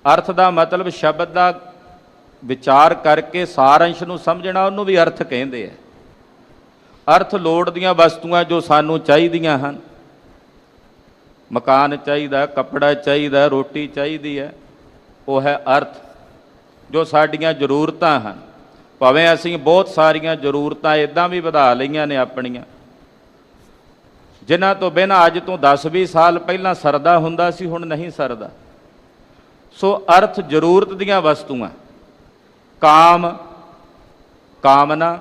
Speaker 2: ਅਰਥ ਦਾ ਮਤਲਬ ਸ਼ਬਦ ਦਾ ਵਿਚਾਰ ਕਰਕੇ ਸਾਰੰਸ਼ ਨੂੰ ਸਮਝਣਾ, ਉਹਨੂੰ ਵੀ ਅਰਥ ਕਹਿੰਦੇ ਆ। ਅਰਥ ਲੋੜ ਦੀਆਂ ਵਸਤੂਆਂ ਜੋ ਸਾਨੂੰ ਚਾਹੀਦੀਆਂ ਹਨ। ਮਕਾਨ ਚਾਹੀਦਾ, ਕੱਪੜਾ ਚਾਹੀਦਾ, ਰੋਟੀ ਚਾਹੀਦੀ ਹੈ, ਉਹ ਹੈ ਅਰਥ। ਜੋ ਸਾਡੀਆਂ ਜ਼ਰੂਰਤਾਂ ਹਨ, ਭਾਵੇਂ ਅਸੀਂ ਬਹੁਤ ਸਾਰੀਆਂ ਜ਼ਰੂਰਤਾਂ ਇੱਦਾਂ ਵੀ ਵਧਾ ਲਈਆਂ ਨੇ ਆਪਣੀਆਂ, ਜਿਨ੍ਹਾਂ ਤੋਂ ਬਿਨਾਂ ਅੱਜ ਤੋਂ 10-20 ਸਾਲ ਪਹਿਲਾਂ ਸਰਦਾ ਹੁੰਦਾ ਸੀ, ਹੁਣ ਨਹੀਂ ਸਰਦਾ। ਸੋ ਅਰਥ ਜ਼ਰੂਰਤ ਦੀਆਂ ਵਸਤੂਆਂ। ਕਾਮਨਾ,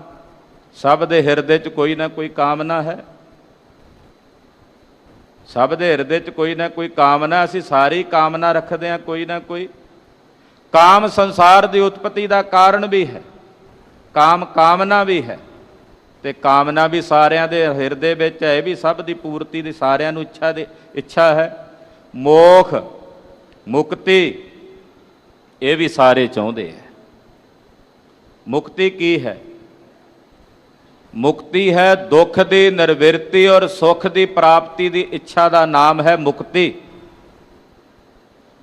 Speaker 2: ਸਭ ਦੇ ਹਿਰਦੇ 'ਚ ਕੋਈ ਨਾ ਕੋਈ ਕਾਮਨਾ ਹੈ। ਸਭ ਦੇ ਹਿਰਦੇ 'ਚ ਕੋਈ ਨਾ ਕੋਈ ਕਾਮਨਾ, ਅਸੀਂ ਸਾਰੀ ਕਾਮਨਾ ਰੱਖਦੇ ਹਾਂ ਕੋਈ ਨਾ ਕੋਈ। ਕਾਮ ਸੰਸਾਰ ਦੀ ਉਤਪਤੀ ਦਾ ਕਾਰਨ ਵੀ ਹੈ, ਕਾਮਨਾ ਵੀ ਹੈ, ਤੇ ਕਾਮਨਾ ਵੀ ਸਾਰਿਆਂ ਦੇ ਹਿਰਦੇ ਵਿੱਚ ਹੈ। ਇਹ ਵੀ ਸਭ ਦੀ ਪੂਰਤੀ ਦੀ ਸਾਰਿਆਂ ਨੂੰ ਇੱਛਾ ਹੈ। ਮੋਖ, ਮੁਕਤੀ, ਇਹ ਵੀ ਸਾਰੇ ਚਾਹੁੰਦੇ ਹੈ। ਮੁਕਤੀ ਕੀ ਹੈ? ਮੁਕਤੀ ਹੈ ਦੁੱਖ ਦੀ ਨਿਰਵਿਰਤੀ ਔਰ ਸੁੱਖ ਦੀ ਪ੍ਰਾਪਤੀ ਦੀ ਇੱਛਾ ਦਾ ਨਾਮ ਹੈ ਮੁਕਤੀ।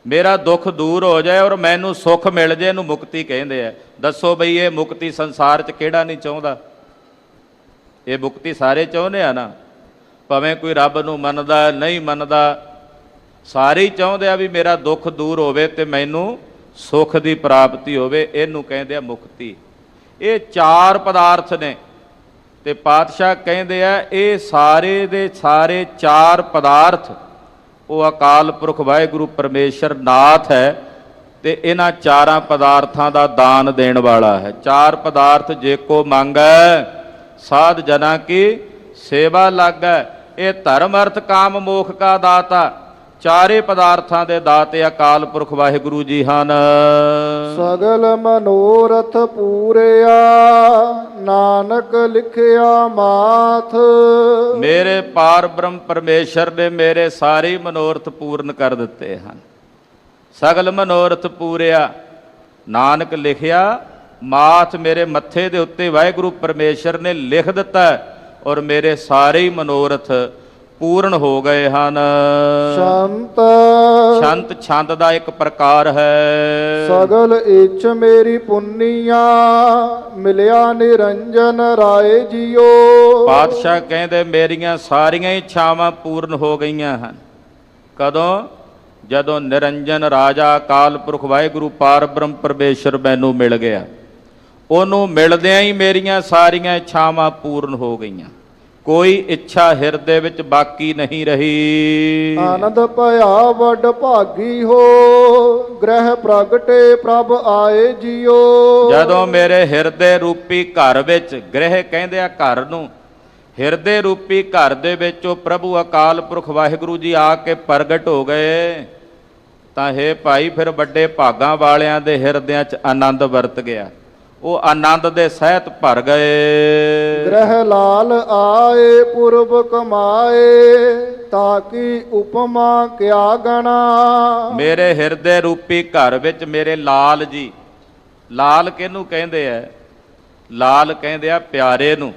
Speaker 2: ਮੇਰਾ ਦੁੱਖ ਦੂਰ ਹੋ ਜਾਏ ਔਰ ਮੈਨੂੰ ਸੁੱਖ ਮਿਲ ਜਾਏ, ਇਹਨੂੰ ਮੁਕਤੀ ਕਹਿੰਦੇ ਆ। ਦੱਸੋ ਬਈ ਇਹ ਮੁਕਤੀ ਸੰਸਾਰ 'ਚ ਕਿਹੜਾ ਨਹੀਂ ਚਾਹੁੰਦਾ? ਇਹ ਮੁਕਤੀ ਸਾਰੇ ਚਾਹੁੰਦੇ ਆ ਨਾ, ਭਾਵੇਂ ਕੋਈ ਰੱਬ ਨੂੰ ਮੰਨਦਾ ਨਹੀਂ ਮੰਨਦਾ, ਸਾਰੇ ਹੀ ਚਾਹੁੰਦੇ ਆ ਵੀ ਮੇਰਾ ਦੁੱਖ ਦੂਰ ਹੋਵੇ ਤੇ ਮੈਨੂੰ ਸੁੱਖ ਦੀ ਪ੍ਰਾਪਤੀ ਹੋਵੇ। ਇਹਨੂੰ ਕਹਿੰਦੇ ਆ ਮੁਕਤੀ। ਇਹ 4 ਪਦਾਰਥ ਨੇ, ਤੇ ਪਾਤਸ਼ਾਹ ਕਹਿੰਦੇ ਆ ਇਹ ਸਾਰੇ ਦੇ ਸਾਰੇ 4 ਪਦਾਰਥ ਉਹ ਅਕਾਲ ਪੁਰਖ ਵਾਹਿਗੁਰੂ ਪਰਮੇਸ਼ਰ ਨਾਥ ਹੈ, ਤੇ ਇਹਨਾਂ 4 ਪਦਾਰਥਾਂ ਦਾ ਦਾਨ ਦੇਣ ਵਾਲਾ ਹੈ। 4 ਪਦਾਰਥ ਜੇ ਕੋ ਮੰਗੈ ਸਾਧ ਜਨਾਂ ਕੀ ਸੇਵਾ ਲਾਗੈ। ਇਹ ਧਰਮ ਅਰਥ ਕਾਮ ਮੋਖ ਕਾ ਦਾਤਾ। 4 ਪਦਾਰਥਾਂ ਦੇ ਦਾਤੇ ਅਕਾਲ ਪੁਰਖ ਵਾਹਿਗੁਰੂ ਜੀ ਹਨ।
Speaker 1: ਸਗਲ ਮਨੋਰਥ ਪੂਰਿਆ ਨਾਨਕ ਲਿਖਿਆ ਮਾਥ।
Speaker 2: ਮੇਰੇ ਪਾਰ ਬ੍ਰਹਮ ਪਰਮੇਸ਼ਰ ਨੇ ਮੇਰੇ ਸਾਰੇ ਮਨੋਰਥ ਪੂਰਨ ਕਰ ਦਿੱਤੇ ਹਨ। ਸਗਲ ਮਨੋਰਥ ਪੂਰਿਆ, ਨਾਨਕ ਲਿਖਿਆ ਮਾਥ, ਮੇਰੇ ਮੱਥੇ ਦੇ ਉੱਤੇ ਵਾਹਿਗੁਰੂ ਪਰਮੇਸ਼ਰ ਨੇ ਲਿਖ ਦਿੱਤਾ, ਔਰ ਮੇਰੇ ਸਾਰੇ ਹੀ ਮਨੋਰਥ ਪੂਰਨ ਹੋ ਗਏ ਹਨ। ਛੰਤ ਛੰਦ ਦਾ ਇੱਕ ਪ੍ਰਕਾਰ ਹੈ।
Speaker 1: ਸਗਲ ਇੱਛ ਮੇਰੀ ਪੁੰਨੀਆ ਮਿਲਿਆ ਨਿਰੰਜਨ ਰਾਏ ਜੀਓ।
Speaker 2: ਪਾਤਸ਼ਾਹ ਕਹਿੰਦੇ ਮੇਰੀਆਂ ਸਾਰੀਆਂ ਇੱਛਾਵਾਂ ਪੂਰਨ ਹੋ ਗਈਆਂ ਹਨ। ਕਦੋਂ? ਜਦੋਂ ਨਿਰੰਜਨ ਰਾਜਾ ਅਕਾਲ ਪੁਰਖ ਵਾਹਿਗੁਰੂ ਪਾਰ ਬ੍ਰਹਮ ਪਰਮੇਸ਼ਰ ਮੈਨੂੰ ਮਿਲ ਗਿਆ। ਉਹਨੂੰ ਮਿਲਦਿਆਂ ਹੀ ਮੇਰੀਆਂ ਸਾਰੀਆਂ ਇੱਛਾਵਾਂ ਪੂਰਨ ਹੋ ਗਈਆਂ। ਕੋਈ ਇੱਛਾ ਹਿਰਦੇ ਵਿੱਚ ਬਾਕੀ ਨਹੀਂ ਰਹੀ।
Speaker 1: ਆਨੰਦ ਭਇਆ ਵੱਡ ਭਾਗੀ ਹੋ ਗ੍ਰਹਿ ਪ੍ਰਗਟੇ ਪ੍ਰਭ ਆਏ ਜੀਓ।
Speaker 2: ਜਦੋਂ ਮੇਰੇ ਹਿਰਦੇ ਰੂਪੀ ਘਰ ਵਿੱਚ, ਗ੍ਰਹਿ ਕਹਿੰਦੇ ਆ ਘਰ ਨੂੰ, ਹਿਰਦੇ ਰੂਪੀ ਘਰ ਦੇ ਵਿੱਚ ਉਹ ਪ੍ਰਭੂ ਅਕਾਲ ਪੁਰਖ ਵਾਹਿਗੁਰੂ ਜੀ ਆ ਕੇ ਪ੍ਰਗਟ ਹੋ ਗਏ, ਤਾਂ ਹੇ ਭਾਈ ਫਿਰ ਵੱਡੇ ਭਾਗਾਂ ਵਾਲਿਆਂ ਦੇ ਹਿਰਦਿਆਂ 'ਚ ਆਨੰਦ ਵਰਤ ਗਿਆ। ਉਹ ਆਨੰਦ ਦੇ ਸਹਿਤ ਭਰ ਗਏ।
Speaker 1: ਗ੍ਰਹਿ ਲਾਲ ਆਏ ਪੁਰਬ ਕਮਾਏ ਤਾਕੀ ਉਪਮਾ ਕਿਆ ਗਣਾ।
Speaker 2: ਮੇਰੇ ਹਿਰਦੇ ਰੂਪੀ ਘਰ ਵਿੱਚ ਮੇਰੇ ਲਾਲ ਜੀ, ਲਾਲ ਕਿਹਨੂੰ ਕਹਿੰਦੇ ਆ? ਲਾਲ ਕਹਿੰਦੇ ਆ ਪਿਆਰੇ ਨੂੰ।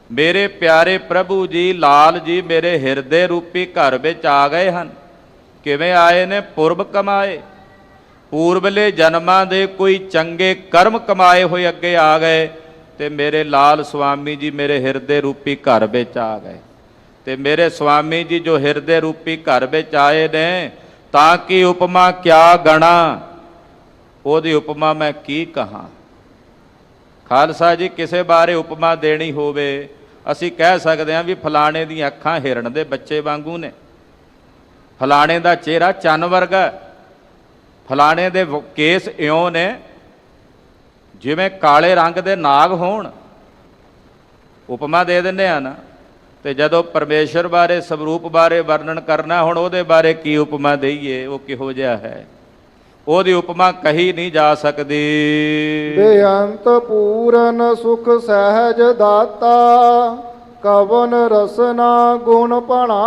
Speaker 2: ਮੇਰੇ ਪਿਆਰੇ ਪ੍ਰਭੂ ਜੀ ਲਾਲ ਜੀ ਮੇਰੇ ਹਿਰਦੇ ਰੂਪੀ ਘਰ ਵਿੱਚ ਆ ਗਏ ਹਨ। ਕਿਵੇਂ ਆਏ ਨੇ? ਪੁਰਬ ਕਮਾਏ, ਪੂਰਬਲੇ ਜਨਮਾਂ ਦੇ ਕੋਈ ਚੰਗੇ ਕਰਮ ਕਮਾਏ ਹੋਏ ਅੱਗੇ ਆ ਗਏ, ਤੇ ਮੇਰੇ ਲਾਲ ਸੁਆਮੀ ਜੀ ਮੇਰੇ ਹਿਰਦੇ ਰੂਪੀ ਘਰ ਵਿੱਚ ਆ ਗਏ। ਤੇ ਮੇਰੇ ਸੁਆਮੀ ਜੀ ਜੋ ਹਿਰਦੇ ਰੂਪੀ ਘਰ ਵਿੱਚ ਆਏ ਨੇ, ਤਾਂ ਕਿ ਉਪਮਾ ਕਿਆ ਗਣਾ, ਉਹਦੀ ਉਪਮਾ ਮੈਂ ਕੀ ਕਹਾਂ। ਖਾਲਸਾ ਜੀ ਕਿਸੇ ਬਾਰੇ ਉਪਮਾ ਦੇਣੀ ਹੋਵੇ, ਅਸੀਂ ਕਹਿ ਸਕਦੇ ਹਾਂ ਵੀ ਫਲਾਣੇ ਦੀਆਂ ਅੱਖਾਂ ਹਿਰਨ ਦੇ ਬੱਚੇ ਵਾਂਗੂ ਨੇ, ਫਲਾਣੇ ਦਾ ਚਿਹਰਾ ਚੰਨ ਵਰਗਾ, ਫਲਾਣੇ ਦੇ ਕੇਸ ਇਉਂ ਨੇ ਜਿਵੇਂ ਕਾਲੇ ਰੰਗ ਦੇ ਨਾਗ ਹੋਣ। ਉਪਮਾ ਦੇ ਦਿੰਦੇ ਆ ਨਾ। ਤੇ ਜਦੋਂ ਪਰਮੇਸ਼ਰ ਬਾਰੇ, ਸਵਰੂਪ ਬਾਰੇ ਵਰਣਨ ਕਰਨਾ, ਹੁਣ ਉਹਦੇ ਬਾਰੇ ਕੀ ਉਪਮਾ ਦੇਈਏ? ਉਹ ਕਿਹੋ ਜਿਹਾ ਹੈ, ਉਹਦੀ ਉਪਮਾ ਕਹੀ ਨਹੀਂ ਜਾ ਸਕਦੀ।
Speaker 1: ਬੇਅੰਤ ਪੂਰਨ ਸੁਖ ਸਹਿਜ ਦਾਤਾ ਕਵਨ ਰਸਨਾ ਗੁਣ ਭਣਾ।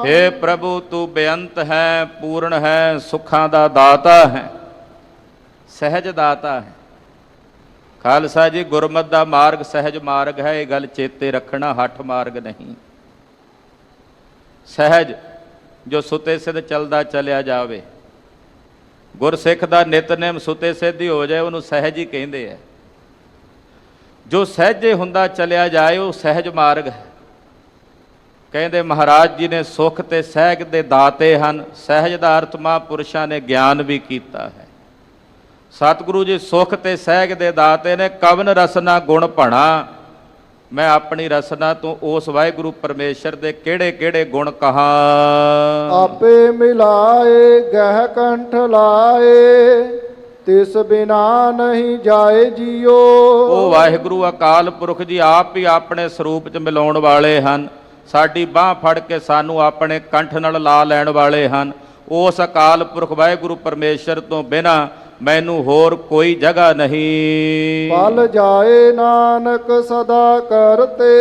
Speaker 2: हे प्रभु तू बेअंत है, पूर्ण है, सुखां दा दाता है, सहज दाता है। खालसा जी गुरमत दा मार्ग सहज मार्ग है, ये गल चेते रखना, हठ मार्ग नहीं। सहज जो सुते सिद्ध चलदा चलिया जावे, गुरसिख दा नितनेम सुते सिद्ध ही हो जाए, उन्होंने सहज ही कहते हैं। जो सहजे हुंदा चलिया जाए वो सहज मार्ग है। कहते महाराज जी ने सुख ते सहज दे दाते हन, सहज दा अर्थ महापुरुषां ने ज्ञान भी कीता है। सतगुरु जी सुख ते सहज दे दाते ने, कवन रसना गुण भणा। मैं अपनी रसना तो उस वाहिगुरु परमेश्वर दे केड़े केड़े गुण कहा।
Speaker 1: आपे मिलाए गह कंठ लाए, तिस बिना नहीं जाए जियो।
Speaker 2: ਉਹ ਵਾਹਿਗੁਰੂ ਅਕਾਲ ਪੁਰਖ ਜੀ ਆਪ ਹੀ ਆਪਣੇ ਸਰੂਪ 'ਚ ਮਿਲਾਉਣ ਵਾਲੇ ਹਨ। ਸਾਡੀ ਬਾਹ ਫੜ ਕੇ ਸਾਨੂੰ ਆਪਣੇ ਕੰਠ ਨਾਲ ਲਾ ਲੈਣ ਵਾਲੇ ਹਨ। ਉਸ ਅਕਾਲ ਪੁਰਖ ਵਾਹਿਗੁਰੂ ਪਰਮੇਸ਼ਰ ਤੋਂ ਬਿਨਾਂ ਮੈਨੂੰ ਹੋਰ ਕੋਈ ਜਗ੍ਹਾ ਨਹੀਂ।
Speaker 1: ਪਲ ਜਾਏ ਨਾਨਕ ਸਦਾ ਕਰਤੇ,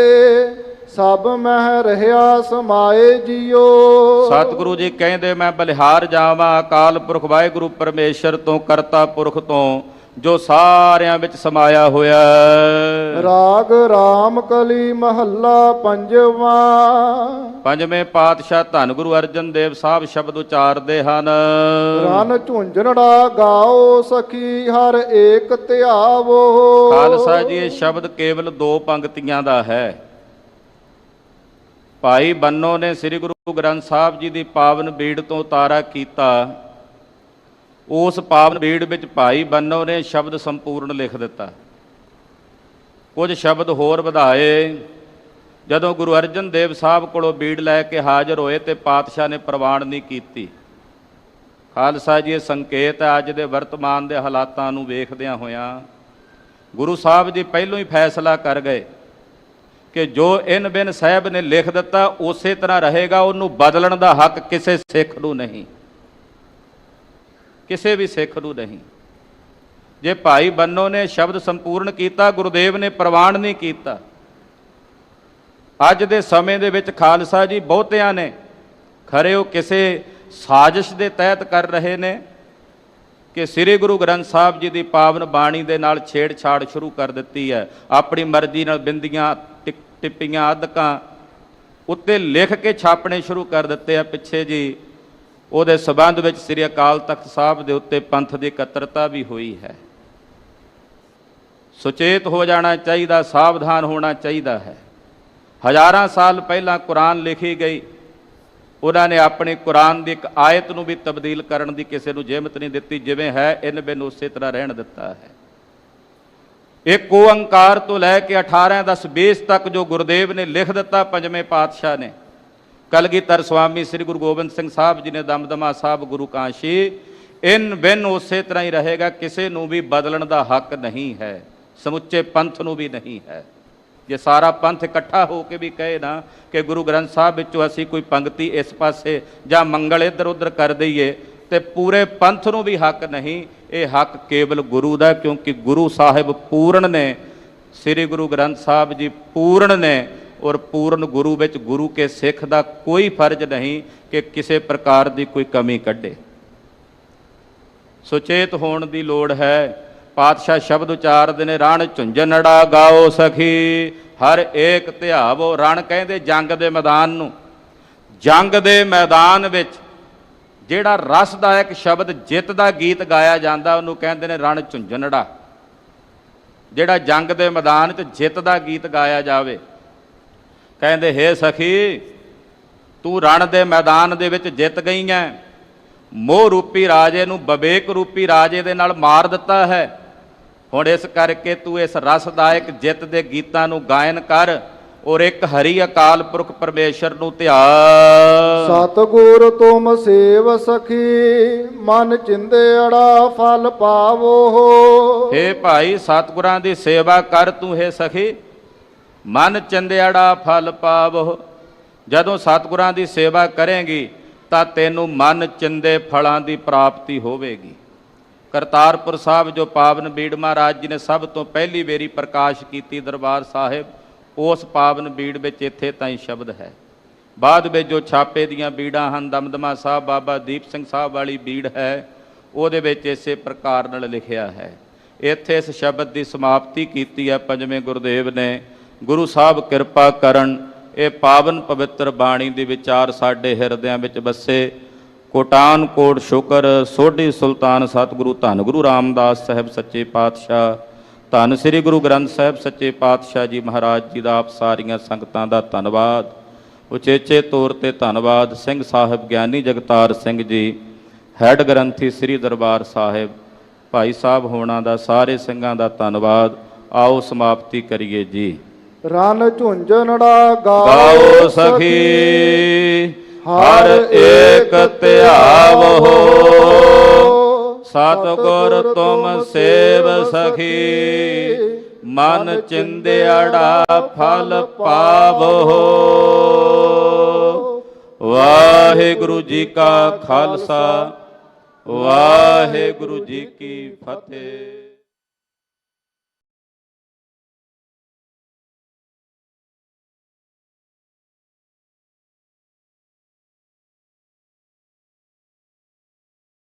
Speaker 1: ਸਭ ਮਹਿ ਰਹਿਆ ਸਮਾਏ ਜਿਉ।
Speaker 2: ਸਤਿਗੁਰੂ ਜੀ ਕਹਿੰਦੇ ਮੈਂ ਬਲਿਹਾਰ ਜਾਵਾਂ ਅਕਾਲ ਪੁਰਖ ਵਾਹਿਗੁਰੂ ਪਰਮੇਸ਼ਰ ਤੋਂ, ਕਰਤਾ ਪੁਰਖ ਤੋਂ, ਜੋ ਸਾਰਿਆਂ ਵਿੱਚ ਸਮਾਇਆ ਹੋਇਆ।
Speaker 1: ਰਾਗ ਰਾਮ ਕਲੀ ਮਹੱਲਾ ਪੰਜਵਾ।
Speaker 2: ਪੰਜਵੇਂ ਪਾਤਸ਼ਾਹ ਧੰਨ ਗੁਰੂ ਅਰਜਨ ਦੇਵ ਸਾਹਿਬ ਸ਼ਬਦ ਉਚਾਰਦੇ ਹਨ।
Speaker 1: ਰਨ ਝੁੰਝਣੜਾ ਗਾਓ ਸਖੀ ਹਰ ਏਕ ਧਿਆਵੋ।
Speaker 2: ਖਾਲਸਾ ਜੀ ਇਹ ਸ਼ਬਦ ਕੇਵਲ 2 ਪੰਕਤੀਆਂ ਦਾ ਹੈ। ਭਾਈ ਬੰਨੋ ਨੇ ਸ੍ਰੀ ਗੁਰੂ ਗ੍ਰੰਥ ਸਾਹਿਬ ਜੀ ਦੀ ਪਾਵਨ ਬੀੜ ਤੋਂ ਉਤਾਰਾ ਕੀਤਾ। ਉਸ ਪਾਵਨ ਬੀੜ ਵਿੱਚ ਭਾਈ ਬੰਨੋ ਨੇ ਸ਼ਬਦ ਸੰਪੂਰਨ ਲਿਖ ਦਿੱਤਾ। ਕੁਝ ਸ਼ਬਦ ਹੋਰ ਵਧਾਏ। ਜਦੋਂ ਗੁਰੂ ਅਰਜਨ ਦੇਵ ਸਾਹਿਬ ਕੋਲੋਂ ਬੀੜ ਲੈ ਕੇ ਹਾਜ਼ਰ ਹੋਏ ਤੇ ਪਾਤਸ਼ਾਹ ਨੇ ਪ੍ਰਵਾਨ ਨਹੀਂ ਕੀਤੀ। ਖਾਲਸਾ ਜੀ ਇਹ ਸੰਕੇਤ ਹੈ ਅੱਜ ਦੇ ਵਰਤਮਾਨ ਦੇ ਹਾਲਾਤਾਂ ਨੂੰ ਵੇਖਦਿਆਂ ਹੋਇਆਂ ਗੁਰੂ ਸਾਹਿਬ ਜੀ ਪਹਿਲੋਂ ਹੀ ਫੈਸਲਾ ਕਰ ਗਏ ਕਿ ਜੋ ਇਨ ਬਿਨ ਸਾਹਿਬ ਨੇ ਲਿਖ ਦਿੱਤਾ ਉਸੇ ਤਰ੍ਹਾਂ ਰਹੇਗਾ, ਉਹਨੂੰ ਬਦਲਣ ਦਾ ਹੱਕ ਕਿਸੇ ਸਿੱਖ ਨੂੰ ਨਹੀਂ, ਕਿਸੇ ਵੀ ਸਿੱਖ ਨੂੰ ਨਹੀਂ। ਜੇ ਭਾਈ ਬੰਨੋ ਨੇ ਸ਼ਬਦ ਸੰਪੂਰਨ ਕੀਤਾ, ਗੁਰੂਦੇਵ ਨੇ ਪ੍ਰਵਾਨ ਨਹੀਂ ਕੀਤਾ। ਅੱਜ ਦੇ ਸਮੇਂ ਦੇ ਵਿੱਚ ਖਾਲਸਾ ਜੀ ਬਹੁਤਿਆਂ ਨੇ ਖਰੇ ਉਹ ਕਿਸੇ ਸਾਜ਼ਿਸ਼ ਦੇ ਤਹਿਤ ਕਰ ਰਹੇ ਨੇ ਕਿ ਸ੍ਰੀ ਗੁਰੂ ਗ੍ਰੰਥ ਸਾਹਿਬ ਜੀ ਦੀ ਪਾਵਨ ਬਾਣੀ ਦੇ ਨਾਲ ਛੇੜਛਾੜ ਸ਼ੁਰੂ ਕਰ ਦਿੱਤੀ ਹੈ। ਆਪਣੀ ਮਰਜ਼ੀ ਨਾਲ ਬਿੰਦੀਆਂ ਟਿੱਪੀਆਂ ਅਧਕਾਂ ਉੱਤੇ ਲਿਖ ਕੇ ਛਾਪਣੇ ਸ਼ੁਰੂ ਕਰ ਦਿੱਤੇ ਆ। ਪਿੱਛੇ ਜੀ ਉਹਦੇ ਸਬੰਧ ਵਿੱਚ ਸ੍ਰੀ ਅਕਾਲ ਤਖਤ ਸਾਹਿਬ ਦੇ ਉੱਤੇ ਪੰਥ ਦੀ ਇਕੱਤਰਤਾ ਵੀ ਹੋਈ ਹੈ। ਸੁਚੇਤ ਹੋ ਜਾਣਾ ਚਾਹੀਦਾ, ਸਾਵਧਾਨ ਹੋਣਾ ਚਾਹੀਦਾ ਹੈ। ਹਜ਼ਾਰਾਂ ਸਾਲ ਪਹਿਲਾਂ ਕੁਰਾਨ ਲਿਖੀ ਗਈ, ਉਹਨਾਂ ਨੇ ਆਪਣੀ ਕੁਰਾਨ ਦੀ ਇੱਕ ਆਇਤ ਨੂੰ ਵੀ ਤਬਦੀਲ ਕਰਨ ਦੀ ਕਿਸੇ ਨੂੰ ਜਿਹਮਤ ਨਹੀਂ ਦਿੱਤੀ। ਜਿਵੇਂ ਹੈ ਇਨ ਬਿਨ ਉਸੇ ਤਰ੍ਹਾਂ ਰਹਿਣ ਦਿੱਤਾ ਹੈ। ਇੱਕ ਓੰਕਾਰ ਤੋਂ ਲੈ ਕੇ 18-10-20 ਤੱਕ ਜੋ ਗੁਰਦੇਵ ਨੇ ਲਿਖ ਦਿੱਤਾ ਪੰਜਵੇਂ ਪਾਤਸ਼ਾਹ ਨੇ, ਕਲਗੀਧਰ ਸਵਾਮੀ ਸ੍ਰੀ ਗੁਰੂ ਗੋਬਿੰਦ ਸਿੰਘ ਸਾਹਿਬ ਜੀ ਨੇ ਦਮਦਮਾ ਸਾਹਿਬ ਗੁਰੂ ਕਾਸ਼ੀ, ਇਨ ਬਿਨ ਉਸੇ ਤਰ੍ਹਾਂ ਹੀ ਰਹੇਗਾ, ਕਿਸੇ ਨੂੰ ਵੀ ਬਦਲਣ ਦਾ ਹੱਕ ਨਹੀਂ ਹੈ, ਸਮੁੱਚੇ ਪੰਥ ਨੂੰ ਵੀ ਨਹੀਂ ਹੈ। ਜੇ ਸਾਰਾ ਪੰਥ ਇਕੱਠਾ ਹੋ ਕੇ ਵੀ ਕਹੇ ਨਾ ਕਿ ਗੁਰੂ ਗ੍ਰੰਥ ਸਾਹਿਬ ਵਿੱਚੋਂ ਅਸੀਂ ਕੋਈ ਪੰਕਤੀ ਇਸ ਪਾਸੇ ਜਾਂ ਮੰਗਲ ਇੱਧਰ ਉੱਧਰ ਕਰ ਦਈਏ ਤੇ ਪੂਰੇ ਪੰਥ ਨੂੰ ਵੀ ਹੱਕ ਨਹੀਂ। ਇਹ ਹੱਕ ਕੇਵਲ ਗੁਰੂ ਦਾ, ਕਿਉਂਕਿ ਗੁਰੂ ਸਾਹਿਬ ਪੂਰਨ ਨੇ, ਸ੍ਰੀ ਗੁਰੂ ਗ੍ਰੰਥ ਸਾਹਿਬ ਜੀ ਪੂਰਨ ਨੇ, ਔਰ ਪੂਰਨ ਗੁਰੂ ਵਿੱਚ ਗੁਰੂ ਕੇ ਸਿੱਖ ਦਾ ਕੋਈ ਫਰਜ਼ ਨਹੀਂ ਕਿ ਕਿਸੇ ਪ੍ਰਕਾਰ ਦੀ ਕੋਈ ਕਮੀ ਕੱਢੇ। ਸੁਚੇਤ ਹੋਣ ਦੀ ਲੋੜ ਹੈ। ਪਾਤਸ਼ਾਹ ਸ਼ਬਦ ਉਚਾਰਦੇ ਨੇ, ਰਣ ਝੁੰਝਣੜਾ ਗਾਓ ਸਖੀ ਹਰ ਏਕ ਧਿਆਵੋ। ਰਣ ਕਹਿੰਦੇ ਜੰਗ ਦੇ ਮੈਦਾਨ ਨੂੰ। ਜੰਗ ਦੇ ਮੈਦਾਨ ਵਿੱਚ ਜਿਹੜਾ ਰਸਦਾਇਕ ਸ਼ਬਦ ਜਿੱਤ ਦਾ ਗੀਤ ਗਾਇਆ ਜਾਂਦਾ ਉਹਨੂੰ ਕਹਿੰਦੇ ਨੇ ਰਣ ਝੁੰਝਣੜਾ। ਜਿਹੜਾ ਜੰਗ ਦੇ ਮੈਦਾਨ 'ਚ ਜਿੱਤ ਦਾ ਗੀਤ ਗਾਇਆ ਜਾਵੇ, ਕਹਿੰਦੇ ਹੇ ਸਖੀ ਤੂੰ ਰਣ ਦੇ ਮੈਦਾਨ ਦੇ ਵਿੱਚ ਜਿੱਤ ਗਈ ਹੈ, ਮੋਹ ਰੂਪੀ ਰਾਜੇ ਨੂੰ ਵਿਵੇਕ ਰੂਪੀ ਰਾਜੇ ਦੇ ਨਾਲ ਮਾਰ ਦਿੱਤਾ ਹੈ। ਹੁਣ ਇਸ ਕਰਕੇ ਤੂੰ ਇਸ ਰਸਦਾਇਕ ਜਿੱਤ ਦੇ ਗੀਤਾਂ ਨੂੰ ਗਾਇਨ ਕਰ ਔਰ ਇੱਕ ਹਰੀ ਅਕਾਲ ਪੁਰਖ ਪਰਮੇਸ਼ਰ ਨੂੰ ਧਿਆ।
Speaker 1: ਸਤਿਗੁਰ ਤੁਮ ਸੇਵ ਸਖੀ ਮਨ ਚਿੰਦੇੜਾ ਫਲ ਪਾਵੋ।
Speaker 2: ਹੇ ਭਾਈ ਸਤਿਗੁਰਾਂ ਦੀ ਸੇਵਾ ਕਰ ਤੂੰ ਹੈ ਸਖੀ, ਮਨ ਚਿੰਦੇੜਾ ਫਲ ਪਾਵੋ। ਜਦੋਂ ਸਤਿਗੁਰਾਂ ਦੀ ਸੇਵਾ ਕਰੇਂਗੀ ਤਾਂ ਤੈਨੂੰ ਮਨ ਚਿੰਦੇ ਫਲਾਂ ਦੀ ਪ੍ਰਾਪਤੀ ਹੋਵੇਗੀ। ਕਰਤਾਰਪੁਰ ਸਾਹਿਬ ਜੋ ਪਾਵਨ ਬੀੜ ਮਹਾਰਾਜ ਜੀ ਨੇ ਸਭ ਤੋਂ ਪਹਿਲੀ ਵੇਰੀ ਪ੍ਰਕਾਸ਼ ਕੀਤੀ ਦਰਬਾਰ ਸਾਹਿਬ, ਉਸ ਪਾਵਨ ਬੀੜ ਵਿੱਚ ਇੱਥੇ ਤਾਈਂ ਸ਼ਬਦ ਹੈ। ਬਾਅਦ ਵਿੱਚ ਜੋ ਛਾਪੇ ਦੀਆਂ ਬੀੜਾਂ ਹਨ, ਦਮਦਮਾ ਸਾਹਿਬ ਬਾਬਾ ਦੀਪ ਸਿੰਘ ਸਾਹਿਬ ਵਾਲੀ ਬੀੜ ਹੈ, ਉਹਦੇ ਵਿੱਚ ਇਸੇ ਪ੍ਰਕਾਰ ਨਾਲ ਲਿਖਿਆ ਹੈ। ਇੱਥੇ ਇਸ ਸ਼ਬਦ ਦੀ ਸਮਾਪਤੀ ਕੀਤੀ ਹੈ ਪੰਜਵੇਂ ਗੁਰਦੇਵ ਨੇ। ਗੁਰੂ ਸਾਹਿਬ ਕਿਰਪਾ ਕਰਨ, ਇਹ ਪਾਵਨ ਪਵਿੱਤਰ ਬਾਣੀ ਦੇ ਵਿਚਾਰ ਸਾਡੇ ਹਿਰਦਿਆਂ ਵਿੱਚ ਵਸੇ। ਕੋਟਾਨ ਕੋਟ ਸ਼ੁਕਰ ਸੋਢੀ ਸੁਲਤਾਨ ਸਤਿਗੁਰੂ ਧੰਨ ਗੁਰੂ ਰਾਮਦਾਸ ਸਾਹਿਬ ਸੱਚੇ ਪਾਤਸ਼ਾਹ, ਧੰਨ ਸ੍ਰੀ ਗੁਰੂ ਗ੍ਰੰਥ ਸਾਹਿਬ ਸੱਚੇ ਪਾਤਸ਼ਾਹ ਜੀ ਮਹਾਰਾਜ ਜੀ ਦਾ ਆਪ ਸਾਰੀਆਂ ਸੰਗਤਾਂ ਦਾ ਧੰਨਵਾਦ। ਉਚੇਚੇ ਤੌਰ ਤੇ ਧੰਨਵਾਦ ਸਿੰਘ ਸਾਹਿਬ ਗਿਆਨੀ ਜਗਤਾਰ ਸਿੰਘ ਜੀ, ਹੈੱਡ ਗ੍ਰੰਥੀ ਸ੍ਰੀ ਦਰਬਾਰ ਸਾਹਿਬ, ਭਾਈ ਸਾਹਿਬ ਹੋਣਾ ਦਾ, ਸਾਰੇ ਸਿੰਘਾਂ ਦਾ ਧੰਨਵਾਦ। ਆਓ ਸਮਾਪਤੀ ਕਰੀਏ ਜੀ।
Speaker 1: ਰਨ ਝੁੰਝਣੜਾ
Speaker 2: ਗਾਓ ਸਖੀ ਹਰ ਏਕ ਧਿਆਵੋ, ਸਤਿਗੁਰ ਤੁਮ ਸੇਵ ਸਖੀ, ਮਨ ਚਿੰਦਿਆੜਾ ਫਲ ਪਾਵੋ। ਵਾਹਿਗੁਰੂ ਜੀ ਕਾ ਖਾਲਸਾ, ਵਾਹਿਗੁਰੂ ਜੀ ਕੀ ਫਤਿਹ।